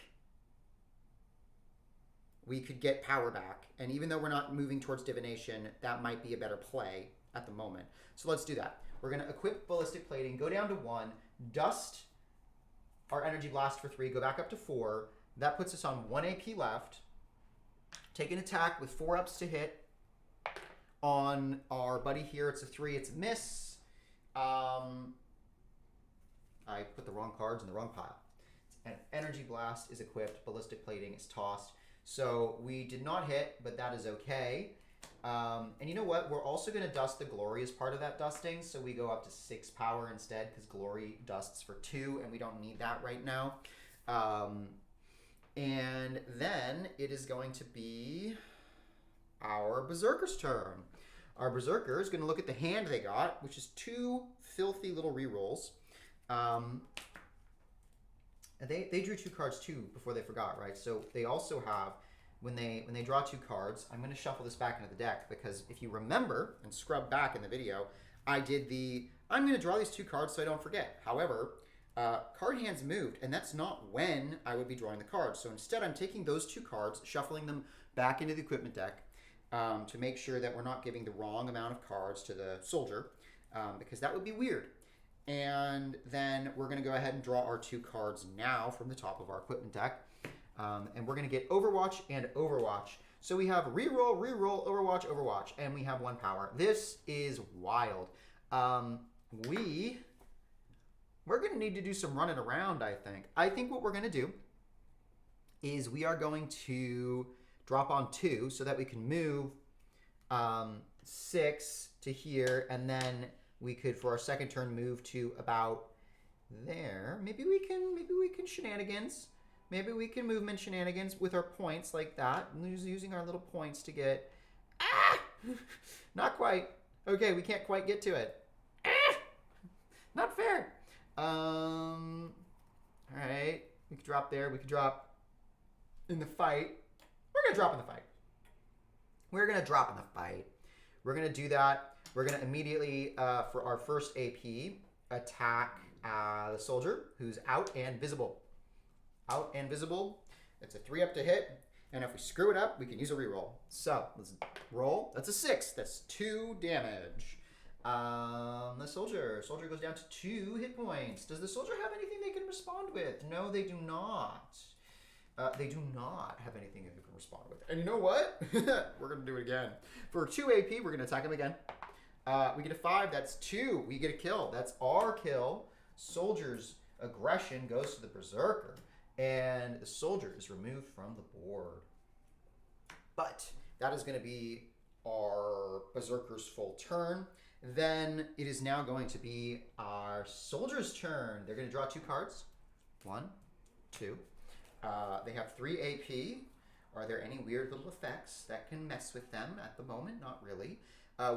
we could get power back. And even though we're not moving towards divination, that might be a better play at the moment. So let's do that. We're going to equip ballistic plating, go down to 1, dust our energy blast for 3, go back up to 4. That puts us on 1 AP left. Take an attack with 4 ups to hit. On our buddy here, it's a 3, it's a miss. I put the wrong cards in the wrong pile. An energy blast is equipped, ballistic plating is tossed. So we did not hit, but that is okay. And you know what? We're also going to dust the glory as part of that dusting. So we go up to 6 power instead because glory dusts for 2 and we don't need that right now. And then it is going to be our Berserker's turn. Our Berserker is going to look at the hand they got, which is 2 filthy little rerolls. They drew 2 cards too before they forgot, right? So they also have, when they draw 2 cards, I'm going to shuffle this back into the deck because if you remember and scrub back in the video, I did I'm going to draw these 2 cards so I don't forget. However, card hands moved, and that's not when I would be drawing the cards. So instead, I'm taking those 2 cards, shuffling them back into the equipment deck to make sure that we're not giving the wrong amount of cards to the soldier because that would be weird. And then we're going to go ahead and draw our 2 cards now from the top of our equipment deck. And we're going to get Overwatch and Overwatch. So we have Reroll, Reroll, Overwatch, Overwatch, and we have 1 power. This is wild. We're going to need to do some running around, I think. I think what we're going to do is we are going to drop on 2 so that we can move 6 to here, and then we could, for our second turn, move to about there. Maybe we can shenanigans. Maybe we can movement shenanigans with our points like that. Using our little points to get... Ah! Not quite. Okay, we can't quite get to it. Ah! Not fair. All right. We could drop there. We could drop in the fight. We're going to drop in the fight. We're going to drop in the fight. We're going to do that. We're going to immediately, for our first AP, attack the soldier who's out and visible. Out and visible. It's a 3 up to hit. And if we screw it up, we can use a reroll. So let's roll. That's a 6. That's 2 damage. The soldier goes down to 2 hit points. Does the soldier have anything they can respond with? No, they do not. They do not have anything they can respond with. And you know what? We're going to do it again. For 2 AP, we're going to attack him again. We get a 5. That's 2. We get a kill. That's our kill. Soldier's aggression goes to the Berserker. And the soldier is removed from the board. But that is going to be our Berserker's full turn. Then it is now going to be our soldier's turn. They're going to draw 2 cards. 1, 2. They have 3 AP. Are there any weird little effects that can mess with them at the moment? Not really.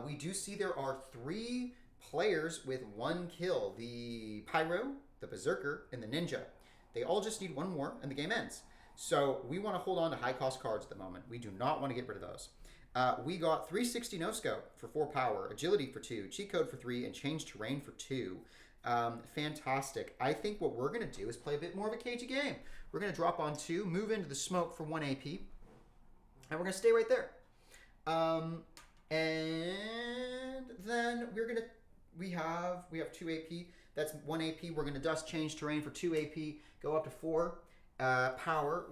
We do see there are 3 players with 1 kill. The Pyro, the Berserker, and the Ninja. They all just need 1 more and the game ends. So we want to hold on to high cost cards at the moment. We do not want to get rid of those. We got 360 no scope for 4 power, agility for 2, cheat code for 3, and change terrain for 2. Fantastic. I think what we're going to do is play a bit more of a cagey game. We're going to drop on 2, move into the smoke for 1 AP, and we're going to stay right there. And then we have 2 AP. That's 1 AP. We're going to dust change terrain for 2 AP, go up to 4 power.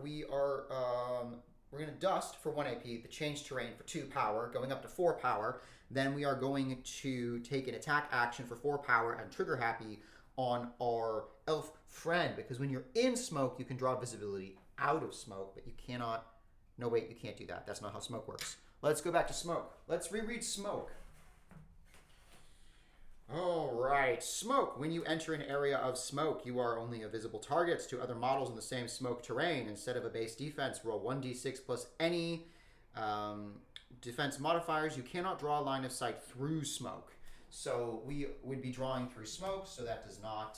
We're going to dust for 1 AP, the change terrain for 2 power, going up to 4 power. Then we are going to take an attack action for 4 power and trigger happy on our elf friend, because when you're in smoke, you can draw visibility out of smoke, but you cannot... No, wait, you can't do that. That's not how smoke works. Let's go back to smoke. Let's reread smoke. All right, smoke. When you enter an area of smoke, you are only a visible target to other models in the same smoke terrain. Instead of a base defense, roll 1d6 plus any defense modifiers. You cannot draw a line of sight through smoke. So we would be drawing through smoke, so that is not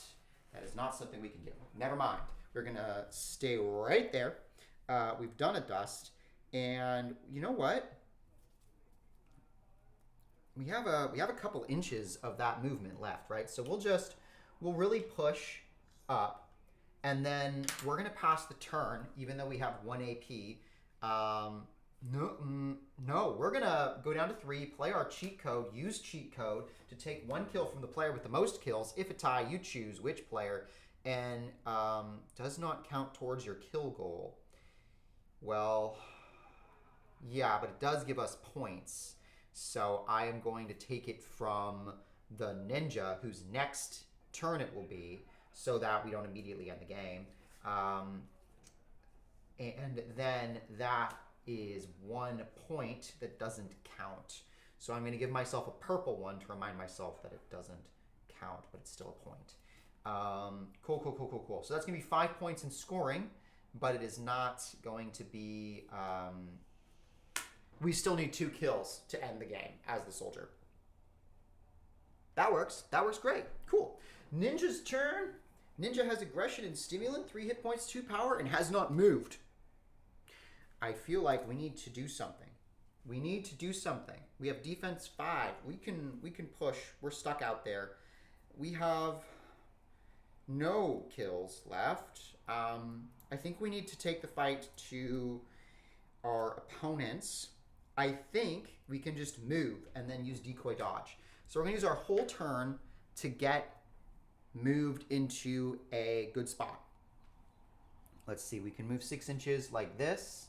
something we can do. Never mind. We're going to stay right there. we've done a dust, and you know what? We have a couple inches of that movement left, right? So we'll really push up, and then we're gonna pass the turn, even though we have 1 AP. No, we're gonna go down to 3, play our cheat code, use cheat code to take 1 kill from the player with the most kills. If a tie, you choose which player, and does not count towards your kill goal. Well, yeah, but it does give us points. So I am going to take it from the ninja, whose next turn it will be, so that we don't immediately end the game. And then that is 1 point that doesn't count. So I'm going to give myself a purple one to remind myself that it doesn't count, but it's still a point. Cool. So that's going to be 5 points in scoring, but it is not going to be... we still need 2 kills to end the game as the soldier. That works. That works great. Cool. Ninja's turn. Ninja has aggression and stimulant, 3 hit points, 2 power, and has not moved. I feel like we need to do something. We need to do something. We have defense 5. We can push. We're stuck out there. We have no kills left. I think we need to take the fight to our opponents. I think we can just move and then use decoy dodge. So we're going to use our whole turn to get moved into a good spot. Let's see. We can move 6 inches like this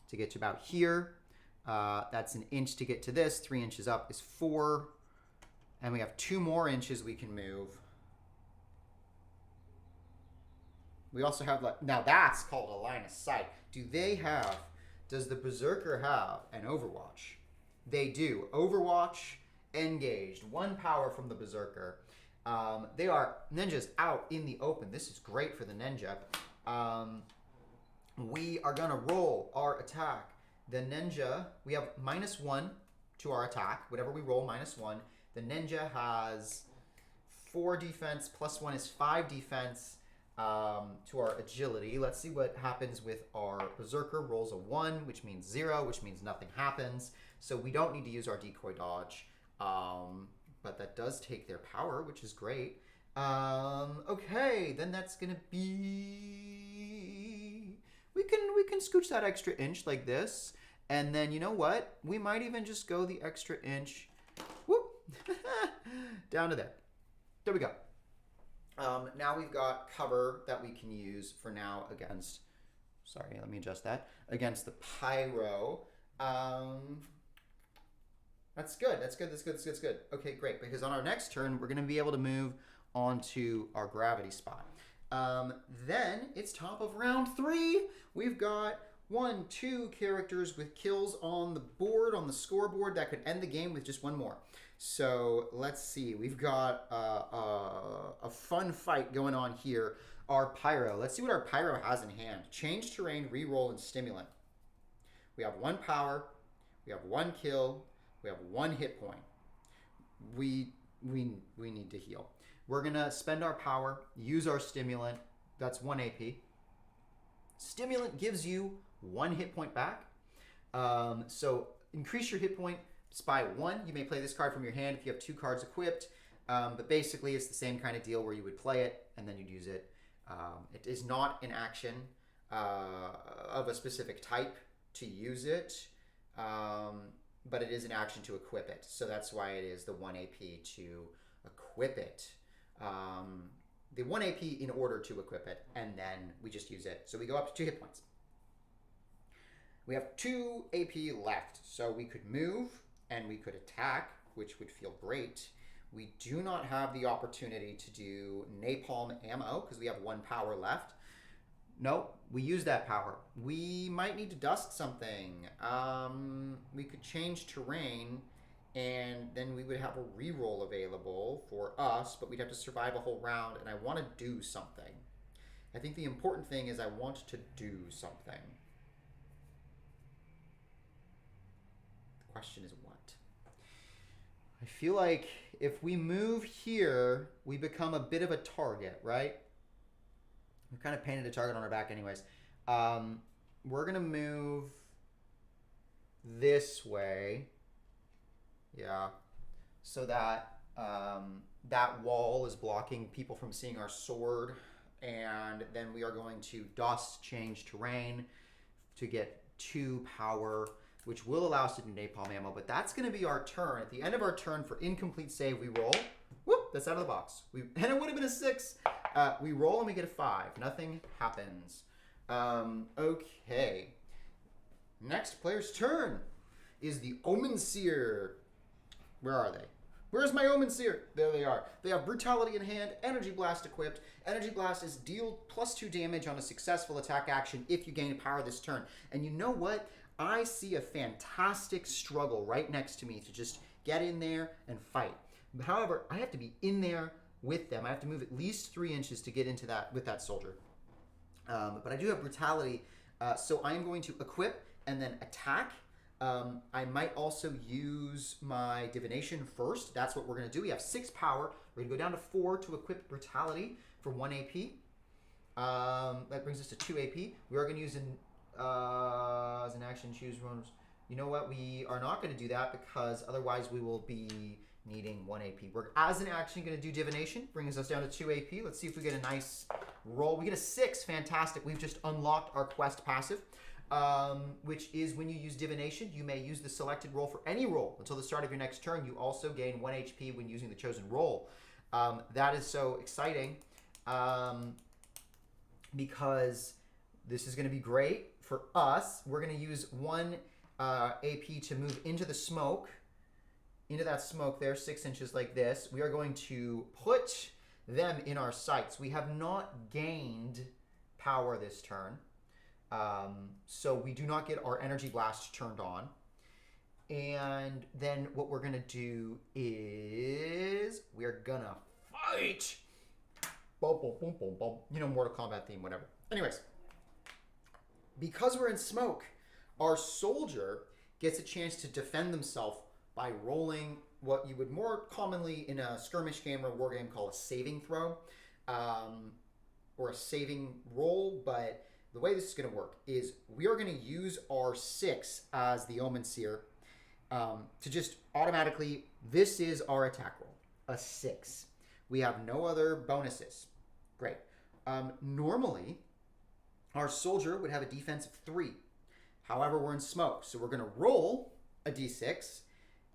to get to about here. That's an inch to get to this. 3 inches up is 4. And we have 2 more inches we can move. We also have, now that's called a line of sight. Does the Berserker have an Overwatch? They do. Overwatch engaged. 1 power from the Berserker. They are ninjas out in the open. This is great for the ninja. We are going to roll our attack. The ninja, we have -1 to our attack. Whatever we roll, -1. The ninja has 4 defense, +1 is 5 defense to our agility. Let's see what happens with our Berserker. Rolls a 1, which means 0, which means nothing happens. So we don't need to use our decoy dodge. But that does take their power, which is great. Okay, then that's going to be... We can scooch that extra inch like this. And then, you know what? We might even just go the extra inch, whoop, down to there. There we go. Now we've got cover that we can use for now against, sorry, let me adjust that, against the Pyro. That's good. That's good. Okay, great. Because on our next turn, we're going to be able to move onto our gravity spot. Then it's top of round 3. We've got 1, 2 characters with kills on the board, on the scoreboard that could end the game with just 1 more. So let's see. We've got a fun fight going on here. Our Pyro. Let's see what our Pyro has in hand. Change terrain, reroll, and stimulant. We have 1 power. We have 1 kill. We have 1 hit point. We need to heal. We're going to spend our power, use our stimulant. That's 1 AP. Stimulant gives you 1 hit point back. So increase your hit point by 1. You may play this card from your hand if you have 2 cards equipped. But basically, it's the same kind of deal where you would play it and then you'd use it. It is not an action of a specific type to use it. But it is an action to equip it. So that's why it is the 1 AP to equip it. The 1 AP in order to equip it, and then we just use it. So we go up to 2 hit points. We have 2 AP left. So we could move and we could attack, which would feel great. We do not have the opportunity to do napalm ammo because we have 1 power left. No, we use that power. We might need to dust something. We could change terrain, and then we would have a reroll available for us, but we'd have to survive a whole round, and I want to do something. I think the important thing is I want to do something. The question is what? I feel like if we move here, we become a bit of a target, right? We've kind of painted a target on our back anyways. we're gonna move this way. Yeah. So that that wall is blocking people from seeing our sword. And then we are going to dust change terrain to get 2 power, which will allow us to do napalm ammo. But that's going to be our turn. At the end of our turn, for incomplete save, we roll. Whoop, that's out of the box. And it would have been a 6. We roll and we get a 5. Nothing happens. Okay. Next player's turn is the Omen Seer. Where are they? Where's my Omen Seer? There they are. They have Brutality in hand, Energy Blast equipped. Energy Blast is deal +2 damage on a successful attack action if you gain power this turn. And you know what? I see a fantastic struggle right next to me to just get in there and fight. However, I have to be in there with them. I have to move at least 3 inches to get into that with that soldier. But I do have Brutality, so I am going to equip and then attack. I might also use my Divination first. That's what we're going to do. We have 6 power. We're going to go down to 4 to equip Brutality for 1 AP. That brings us to 2 AP. We are going to use as an action, choose one. You know what? We are not going to do that because otherwise we will be needing 1 AP. We're, as an action, going to do Divination. Brings us down to 2 AP. Let's see if we get a nice roll. We get a 6. Fantastic. We've just unlocked our quest passive. Which is when you use Divination, you may use the selected roll for any roll until the start of your next turn. You also gain 1 HP when using the chosen roll. That is so exciting because this is going to be great for us. We're going to use 1 AP to move into the smoke, into that smoke there, 6 inches like this. We are going to put them in our sights. We have not gained power this turn. So we do not get our Energy Blast turned on. And then what we're going to do is we're going to fight. Boom, boom, boom, boom, boom. You know, Mortal Kombat theme, whatever. Anyways, because we're in smoke, our soldier gets a chance to defend themselves by rolling what you would more commonly in a skirmish game or war game call a saving throw, or a saving roll. But the way this is going to work is we are going to use our 6 as the Omen Seer to just automatically, this is our attack roll, a 6. We have no other bonuses. Great. Normally, our soldier would have a defense of 3. However, we're in smoke, so we're going to roll a d6,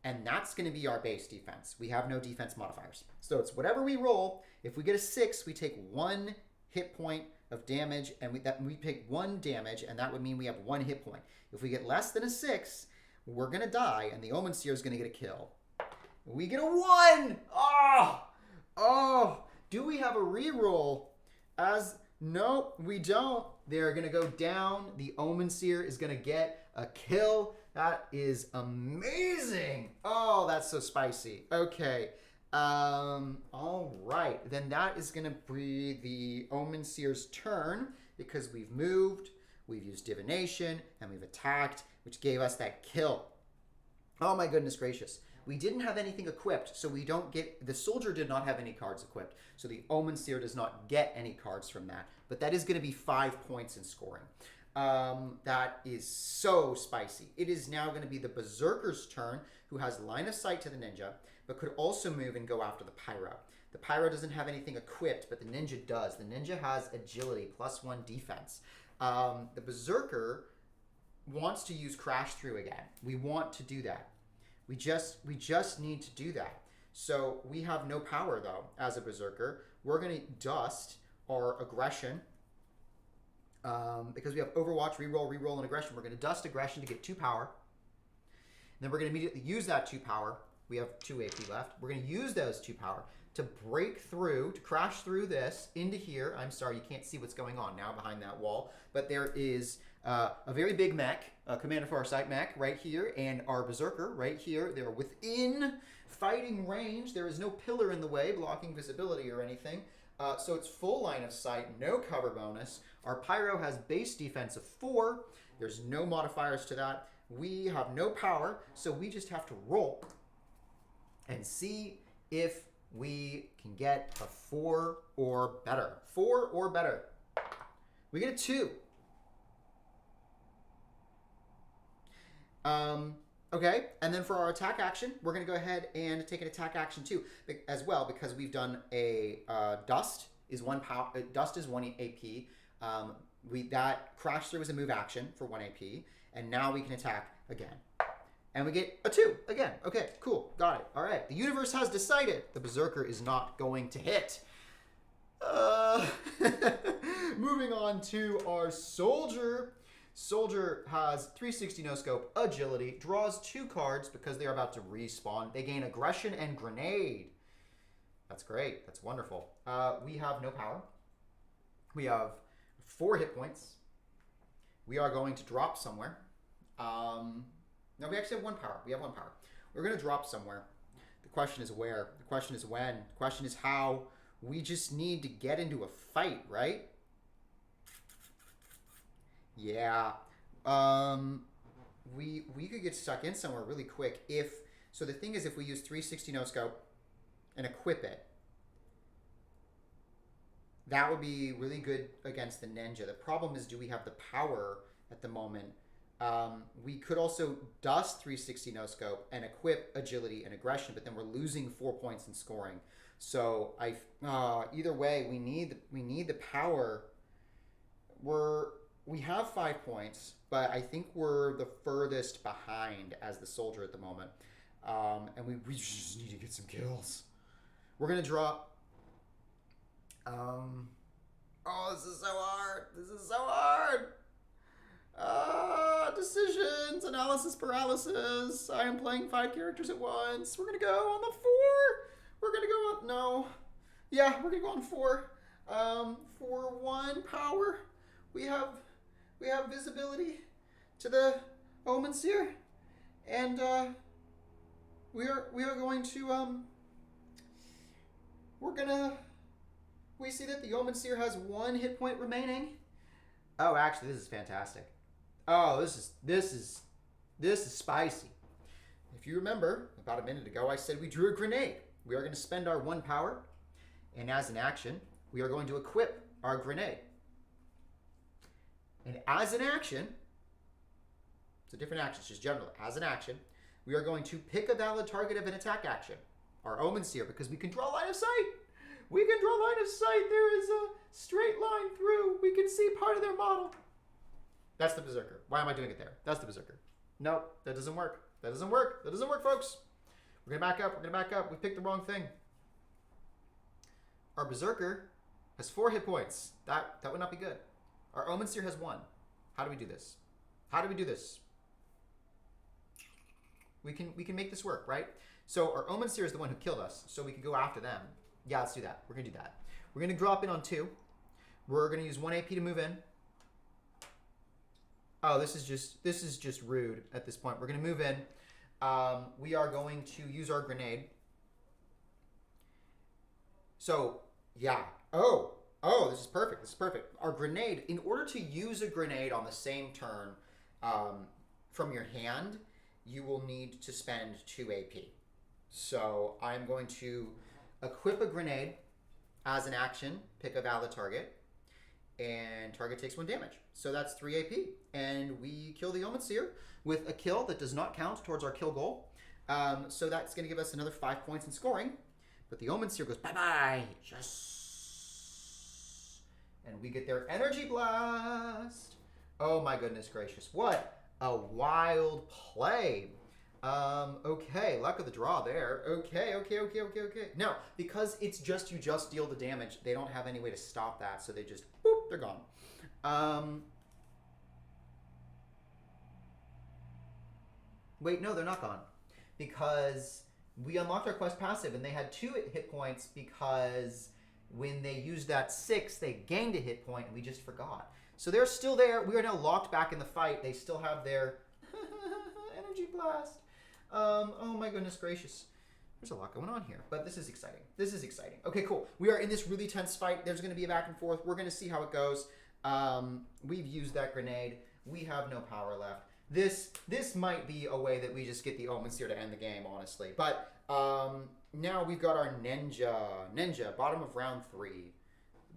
and that's going to be our base defense. We have no defense modifiers. So it's whatever we roll. If we get a 6, we take 1 hit point of damage, and we pick 1 damage, and that would mean we have 1 hit point. If we get less than a 6, we're going to die, and the Omen Seer is going to get a kill. We get a 1! Oh! Do we have a reroll? No, we don't. They're going to go down. The Omen Seer is going to get a kill. That is amazing. Oh, that's so spicy. Okay. All right. Then that is going to be the Omen Seer's turn because we've moved, we've used Divination, and we've attacked, which gave us that kill. Oh my goodness gracious. We didn't have anything equipped, so we don't get, the soldier did not have any cards equipped, so the Omen Seer does not get any cards from that, but that is going to be 5 points in scoring. That is so spicy. It is now going to be the Berserker's turn, who has line of sight to the ninja, but could also move and go after the Pyro. The Pyro doesn't have anything equipped, but the ninja does. The ninja has agility, +1 defense. The Berserker wants to use Crash Through again. We want to do that. We just need to do that. So we have no power, though, as a Berserker. We're going to dust our aggression. Because we have Overwatch, reroll, and aggression. We're going to dust aggression to get 2 power. And then we're going to immediately use that 2 power. We have 2 AP left. We're going to use those 2 power to break through, to crash through this into here. I'm sorry, you can't see what's going on now behind that wall. But there is a very big mech, a Commander Farsight mech right here, and our Berserker right here. They're within fighting range. There is no pillar in the way blocking visibility or anything. So it's full line of sight, no cover bonus. Our Pyro has base defense of 4. There's no modifiers to that. We have no power, so we just have to roll and see if we can get a 4 or better. 4 or better. We get a 2. Okay, and then for our attack action, we're going to go ahead and take an attack action too, as well, because we've done a dust is one power. Dust is 1 AP. That crash through is a move action for 1 AP, and now we can attack again, and we get a 2 again. Okay, cool, got it. All right, the universe has decided the Berserker is not going to hit. Moving on to our soldier. Soldier has 360 no scope, agility, draws 2 cards because they are about to respawn. They gain aggression and grenade. That's great. That's wonderful. We have no power. We have 4 hit points. We are going to drop somewhere. No, we actually have 1 power. We have 1 power. We're going to drop somewhere. The question is where. The question is when. The question is how. We just need to get into a fight, right? Yeah. We could get stuck in somewhere really quick so the thing is, if we use 360 no scope and equip it, that would be really good against the ninja. The problem is, do we have the power at the moment? We could also dust 360 no scope and equip agility and aggression, but then we're losing 4 points in scoring. So either way, we need the power. We have 5 points, but I think we're the furthest behind as the soldier at the moment. And we just need to get some kills. We're going to drop... this is so hard. This is so hard. Decisions, analysis, paralysis. I am playing 5 characters at once. We're going to go on the 4. We're going to go on... No. Yeah, we're going to go on 4. For 1 power, we have visibility to the Omen Seer, and we are going to we see that the Omen Seer has 1 hit point remaining. Oh, actually, this is fantastic. Oh, this is spicy. If you remember, about a minute ago, I said we drew a grenade. We are going to spend our 1 power, and as an action, we are going to equip our grenade. And as an action, it's a different action, it's just general. As an action, we are going to pick a valid target of an attack action, our Omen Seer, because we can draw line of sight. We can draw line of sight. There is a straight line through. We can see part of their model. That's the Berserker. Why am I doing it there? That's the Berserker. Nope, that doesn't work. That doesn't work. That doesn't work, folks. We're going to back up. We're going to back up. We picked the wrong thing. Our Berserker has 4 hit points. That would not be good. Our Omen Seer has 1. How do we do this? How do we do this? We can make this work, right? So our Omen Seer is the one who killed us, so we can go after them. Yeah, let's do that. We're going to do that. We're going to drop in on 2. We're going to use 1 AP to move in. Oh, this is just rude at this point. We're going to move in. We are going to use our grenade. So, yeah. Oh, this is perfect. This is perfect. Our grenade, in order to use a grenade on the same turn from your hand, you will need to spend 2 AP. So I'm going to equip a grenade as an action, pick a valid target, and target takes 1 damage. So that's 3 AP. And we kill the Omen Seer with a kill that does not count towards our kill goal. So that's going to give us another 5 points in scoring. But the Omen Seer goes bye-bye. Yes. And we get their Energy Blast. Oh my goodness gracious. What a wild play. Okay, luck of the draw there. Okay. Now, because it's just you just deal the damage, they don't have any way to stop that, so they just, boop, they're gone. Wait, no, they're not gone. Because we unlocked our quest passive, and they had 2 hit points because when they used that 6, they gained a hit point, and we just forgot. So they're still there. We are now locked back in the fight. They still have their Energy Blast. Oh my goodness gracious. There's a lot going on here, but this is exciting. This is exciting. Okay, cool. We are in this really tense fight. There's going to be a back and forth. We're going to see how it goes. We've used that grenade. We have no power left. This might be a way that we just get the Omen Seer to end the game, honestly. But now we've got our Ninja, bottom of round 3.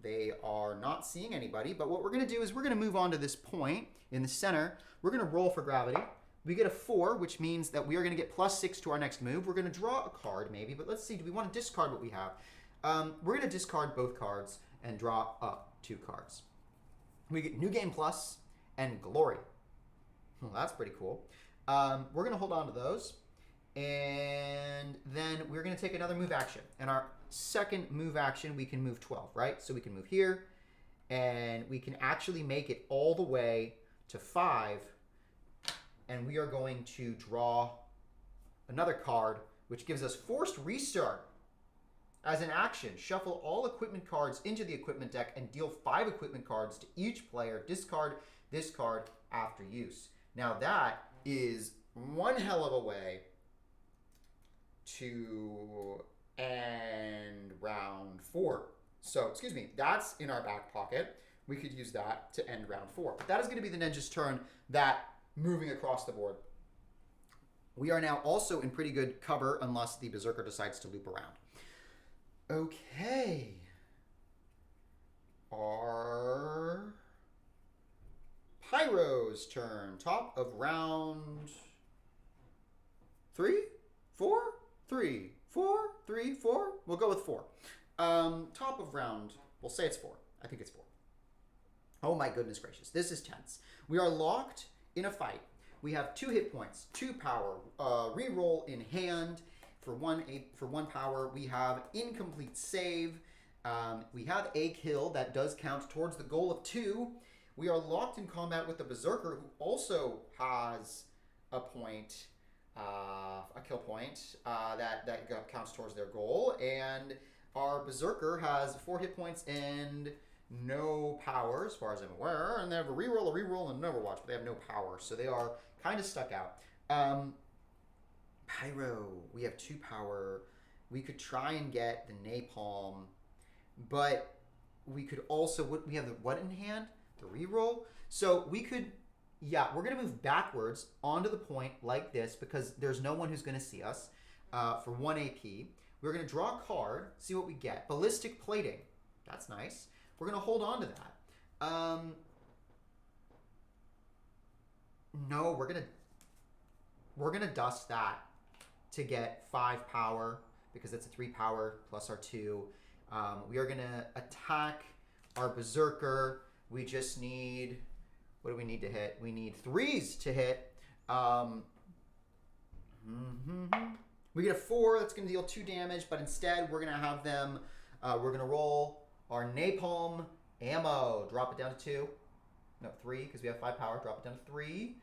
They are not seeing anybody, but what we're going to do is we're going to move on to this point in the center. We're going to roll for gravity. We get a 4, which means that we are going to get +6 to our next move. We're going to draw a card, maybe, but let's see. Do we want to discard what we have? We're going to discard both cards and draw up 2 cards. We get New Game Plus and Glory. Well, that's pretty cool. We're going to hold on to those. And then we're going to take another move action. And our second move action, we can move 12, right? So we can move here. And we can actually make it all the way to 5. And we are going to draw another card, which gives us Forced Restart. As an action, shuffle all equipment cards into the equipment deck and deal 5 equipment cards to each player. Discard this card after use. Now that is one hell of a way to end round 4. So, excuse me, that's in our back pocket. We could use that to end round 4. But that is going to be the ninja's turn, that moving across the board. We are now also in pretty good cover unless the Berserker decides to loop around. Okay. Our Pyro's turn. Top of round 3? 4? 3. 4? 3? 4? We'll go with 4. Top of round, we'll say it's 4. I think it's 4. Oh my goodness gracious. This is tense. We are locked in a fight. We have 2 hit points, 2 power, reroll in hand for one power. We have incomplete save. We have a kill that does count towards the goal of 2. We are locked in combat with the Berserker, who also has a point, a kill point that counts towards their goal. And our Berserker has 4 hit points and no power, as far as I'm aware. And they have a reroll, and an Overwatch, but they have no power. So they are kind of stuck out. Pyro, we have 2 power. We could try and get the Napalm, but we could also, we have the what in hand? The reroll. So we could, yeah, we're going to move backwards onto the point like this because there's no one who's going to see us for 1 AP. We're going to draw a card, see what we get. Ballistic Plating. That's nice. We're going to hold on to that. No, we're gonna dust that to get 5 power because that's a 3 power plus our 2. We are gonna attack our Berserker. We just need, what do we need to hit? We need 3s to hit. We get a 4. That's gonna deal 2 damage, but instead we're gonna have them. We're gonna roll our Napalm ammo. Drop it down to 2. No, 3 because we have 5 power. Drop it down to 3.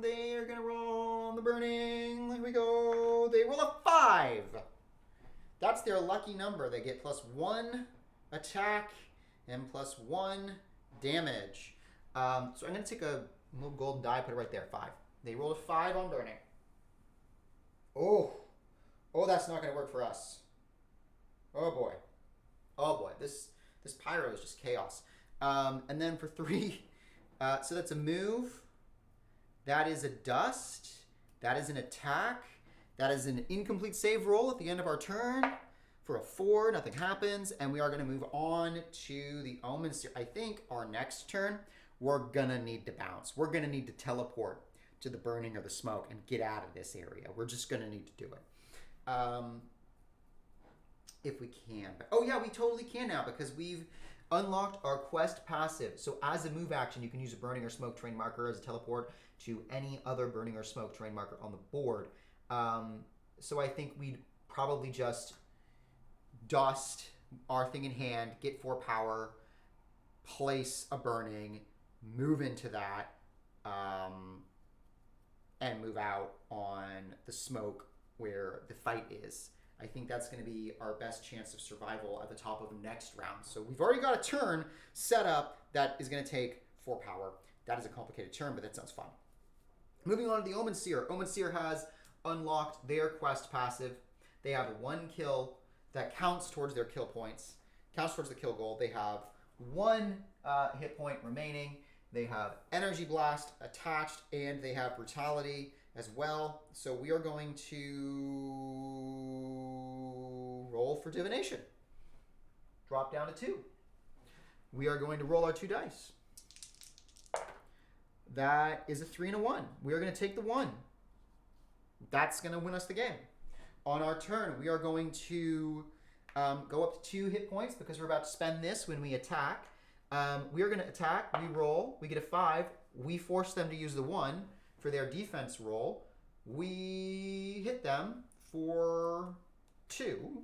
They are going to roll on the burning. Here we go. They roll a 5. That's their lucky number. They get +1 attack and +1 damage. So I'm going to take a little golden die, put it right there. 5. They rolled a 5 on burning. Oh, that's not going to work for us. Oh boy. This Pyro is just chaos. And then for 3, so that's a move. That is a dust. That is an attack. That is an incomplete save roll at the end of our turn. For a 4, nothing happens. And we are going to move on to the Omen. I think our next turn, we're going to need to bounce. We're going to need to teleport to the burning or the smoke and get out of this area. We're just going to need to do it. If we can. Oh yeah, we totally can now because we've unlocked our quest passive. So as a move action, you can use a burning or smoke terrain marker as a teleport to any other burning or smoke terrain marker on the board. So I think we'd probably just dust our thing in hand, get 4 power, place a burning, move into that, and move out on the smoke where the fight is. I think that's going to be our best chance of survival at the top of the next round. So we've already got a turn set up that is going to take 4 power. That is a complicated turn, but that sounds fun. Moving on to the Omen Seer. Omen Seer has unlocked their quest passive. They have 1 kill that counts towards their kill points, counts towards the kill goal. They have 1 hit point remaining. They have Energy Blast attached, and they have Brutality as well. So we are going to roll for Divination. Drop down to 2. We are going to roll our 2 dice. that is a 3 and a 1. We are going to take the 1. That's going to win us the game. On our turn, we are going to go up to 2 hit points because we're about to spend this when we attack. We are going to attack. We roll. We get a 5. We force them to use the 1 for their defense roll. We hit them for 2.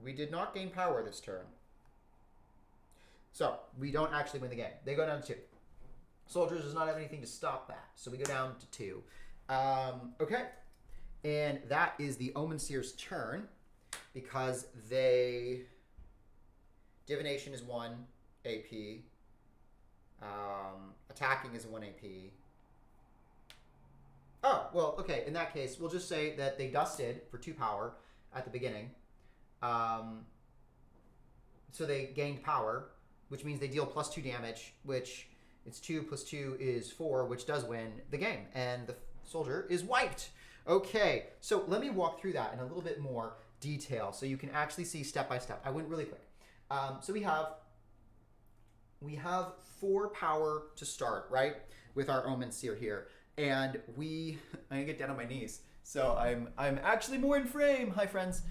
We did not gain power this turn. So we don't actually win the game. They go down to 2. Soldiers does not have anything to stop that. So we go down to 2. Okay. And that is the Omen Seer's turn because they... Divination is 1 AP. Attacking is 1 AP. Oh, well, okay. In that case, we'll just say that they dusted for 2 power at the beginning. So they gained power, which means they deal plus 2 damage, which it's 2 plus 2 is 4, which does win the game. And the soldier is wiped. Okay, so let me walk through that in a little bit more detail so you can actually see step by step. I went really quick. So we have 4 power to start, right? With our Omen Seer here. And I'm gonna get down on my knees. So I'm actually more in frame. Hi friends.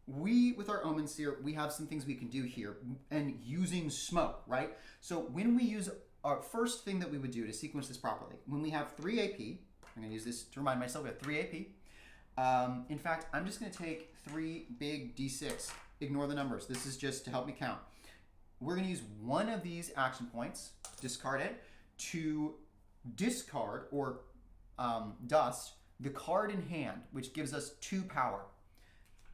With our Omen Seer, we have some things we can do here and using smoke, right? So when we use our first thing that we would do to sequence this properly, when we have 3 AP, I'm gonna use this to remind myself we have 3 AP. In fact, I'm just gonna take 3 big D6. Ignore the numbers. This is just to help me count. We're gonna use one of these action points, discard it, to discard or dust the card in hand, which gives us 2 power.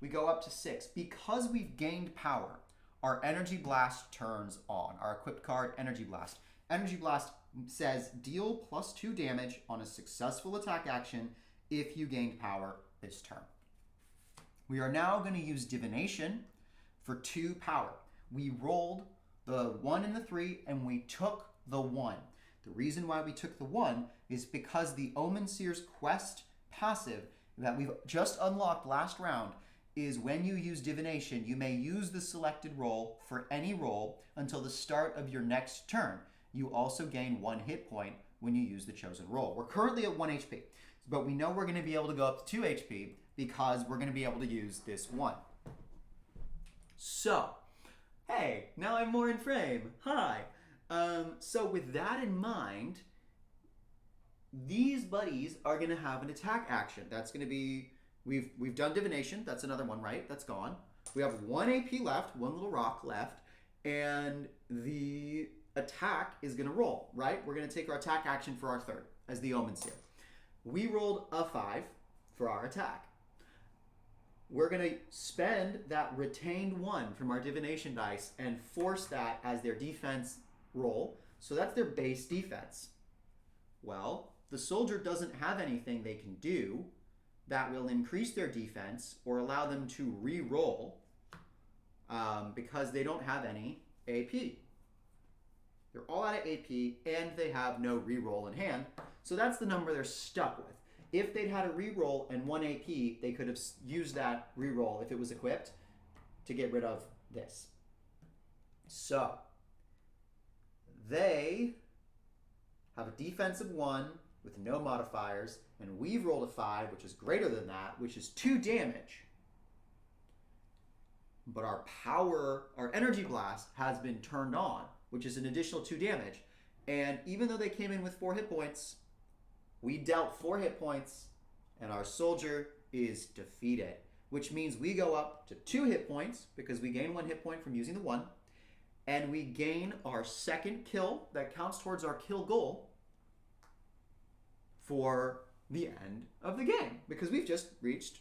We go up to 6. Because we've gained power, our Energy Blast turns on. Our equipped card, Energy Blast. Energy Blast says deal plus 2 damage on a successful attack action if you gained power this turn. We are now going to use Divination for 2 power. We rolled the 1 and the 3, and we took the 1. The reason why we took the 1 is because the Omen Seer's quest passive that we've just unlocked last round is when you use Divination, you may use the selected roll for any roll until the start of your next turn. You also gain 1 hit point when you use the chosen roll. We're currently at 1 HP, but we know we're going to be able to go up to 2 HP because we're going to be able to use this 1. So, hey, now I'm more in frame. Hi. So with that in mind, these buddies are going to have an attack action. That's going to be, we've done Divination. That's another one, right? That's gone. We have 1 AP left, 1 little rock left, and the attack is going to roll, right? We're going to take our attack action for our third as the Omen Seer. We rolled a 5 for our attack. We're going to spend that retained 1 from our Divination dice and force that as their defense roll. So that's their base defense. Well, the soldier doesn't have anything they can do that will increase their defense or allow them to re-roll because they don't have any AP. They're all out of AP and they have no re-roll in hand. So that's the number they're stuck with. If they'd had a re-roll and 1 AP, they could have used that re-roll if it was equipped to get rid of this. So they have a defensive 1 with no modifiers, and we've rolled a 5, which is greater than that, which is 2 damage. But our power, our Energy Blast has been turned on, which is an additional 2 damage. And even though they came in with 4 hit points, we dealt 4 hit points, and our soldier is defeated, which means we go up to 2 hit points because we gain 1 hit point from using the 1, and we gain our second kill that counts towards our kill goal for the end of the game because we've just reached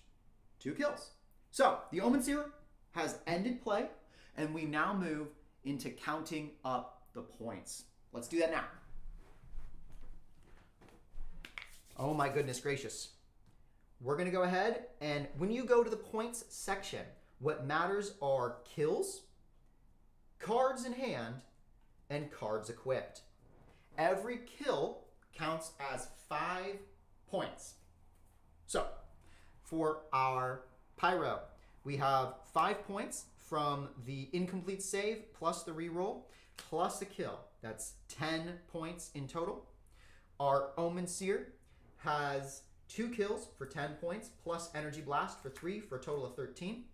2 kills. So the Omen Seer has ended play, and we now move into counting up the points. Let's do that now. Oh my goodness gracious. We're going to go ahead, and when you go to the points section, what matters are kills, cards in hand, and cards equipped. Every kill counts as 5 points. So, for our Pyro, we have 5 points from the incomplete save plus the reroll. plus a kill. That's 10 points in total. Our Omen Seer has 2 kills for 10 points, plus Energy Blast for 3 for a total of 13.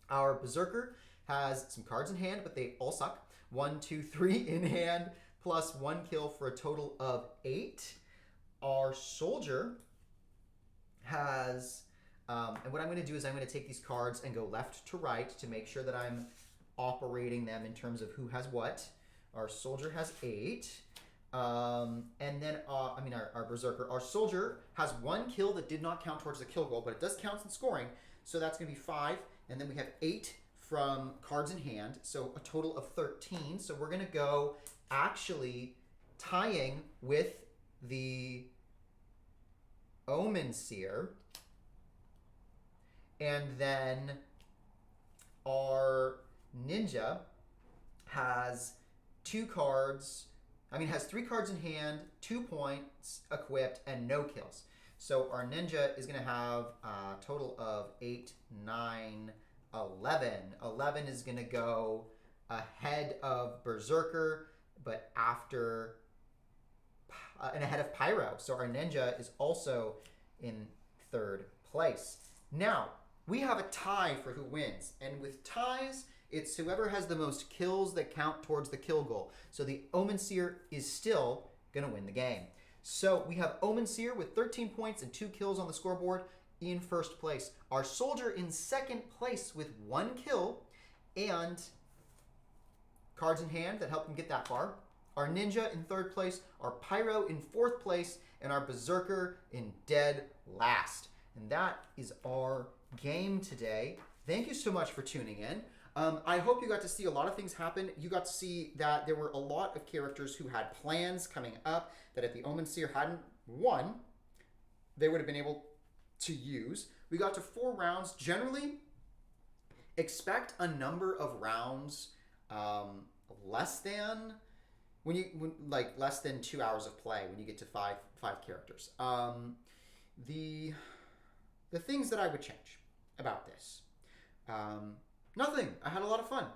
Our Berserker has some cards in hand, but they all suck. 1, 2, 3 in hand, plus 1 kill for a total of 8. Our Soldier has, and what I'm going to do is I'm going to take these cards and go left to right to make sure that I'm operating them in terms of who has what. Our Soldier has 8. And then, our Berserker. Our Soldier has 1 kill that did not count towards the kill goal, but it does count in scoring. So that's going to be 5. And then we have 8 from cards in hand. So a total of 13. So we're going to go actually tying with the Omen Seer. And then our Ninja has 3 cards in hand, 2 points equipped, and no kills. So our Ninja is going to have a total of 8, 9, 11. 11 is going to go ahead of Berserker, but after and ahead of Pyro. So our Ninja is also in 3rd place. Now, we have a tie for who wins. And with ties, it's whoever has the most kills that count towards the kill goal. So the Omen Seer is still going to win the game. So we have Omen Seer with 13 points and 2 kills on the scoreboard in 1st place. Our Soldier in 2nd place with 1 kill and cards in hand that help him get that far. Our Ninja in 3rd place, our Pyro in 4th place, and our Berserker in dead last. And that is our game today. Thank you so much for tuning in. I hope you got to see a lot of things happen. You got to see that there were a lot of characters who had plans coming up that if the Omen Seer hadn't won, they would have been able to use. We got to 4 rounds. Generally, expect a number of rounds less than less than 2 hours of play when you get to five characters. The things that I would change about this. Nothing. I had a lot of fun.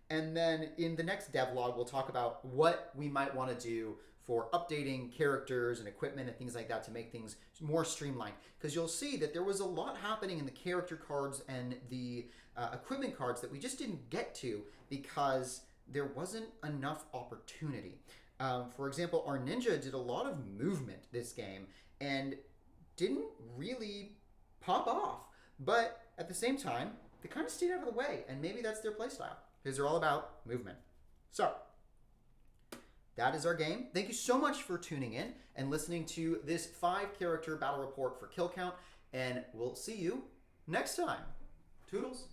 And then in the next devlog, we'll talk about what we might want to do for updating characters and equipment and things like that to make things more streamlined. Because you'll see that there was a lot happening in the character cards and the equipment cards that we just didn't get to because there wasn't enough opportunity. For example, our Ninja did a lot of movement this game and didn't really pop off. But at the same time, they kind of stayed out of the way, and maybe that's their playstyle because they're all about movement. So that is our game. Thank you so much for tuning in and listening to this 5-character battle report for Kill Count, and we'll see you next time. Toodles.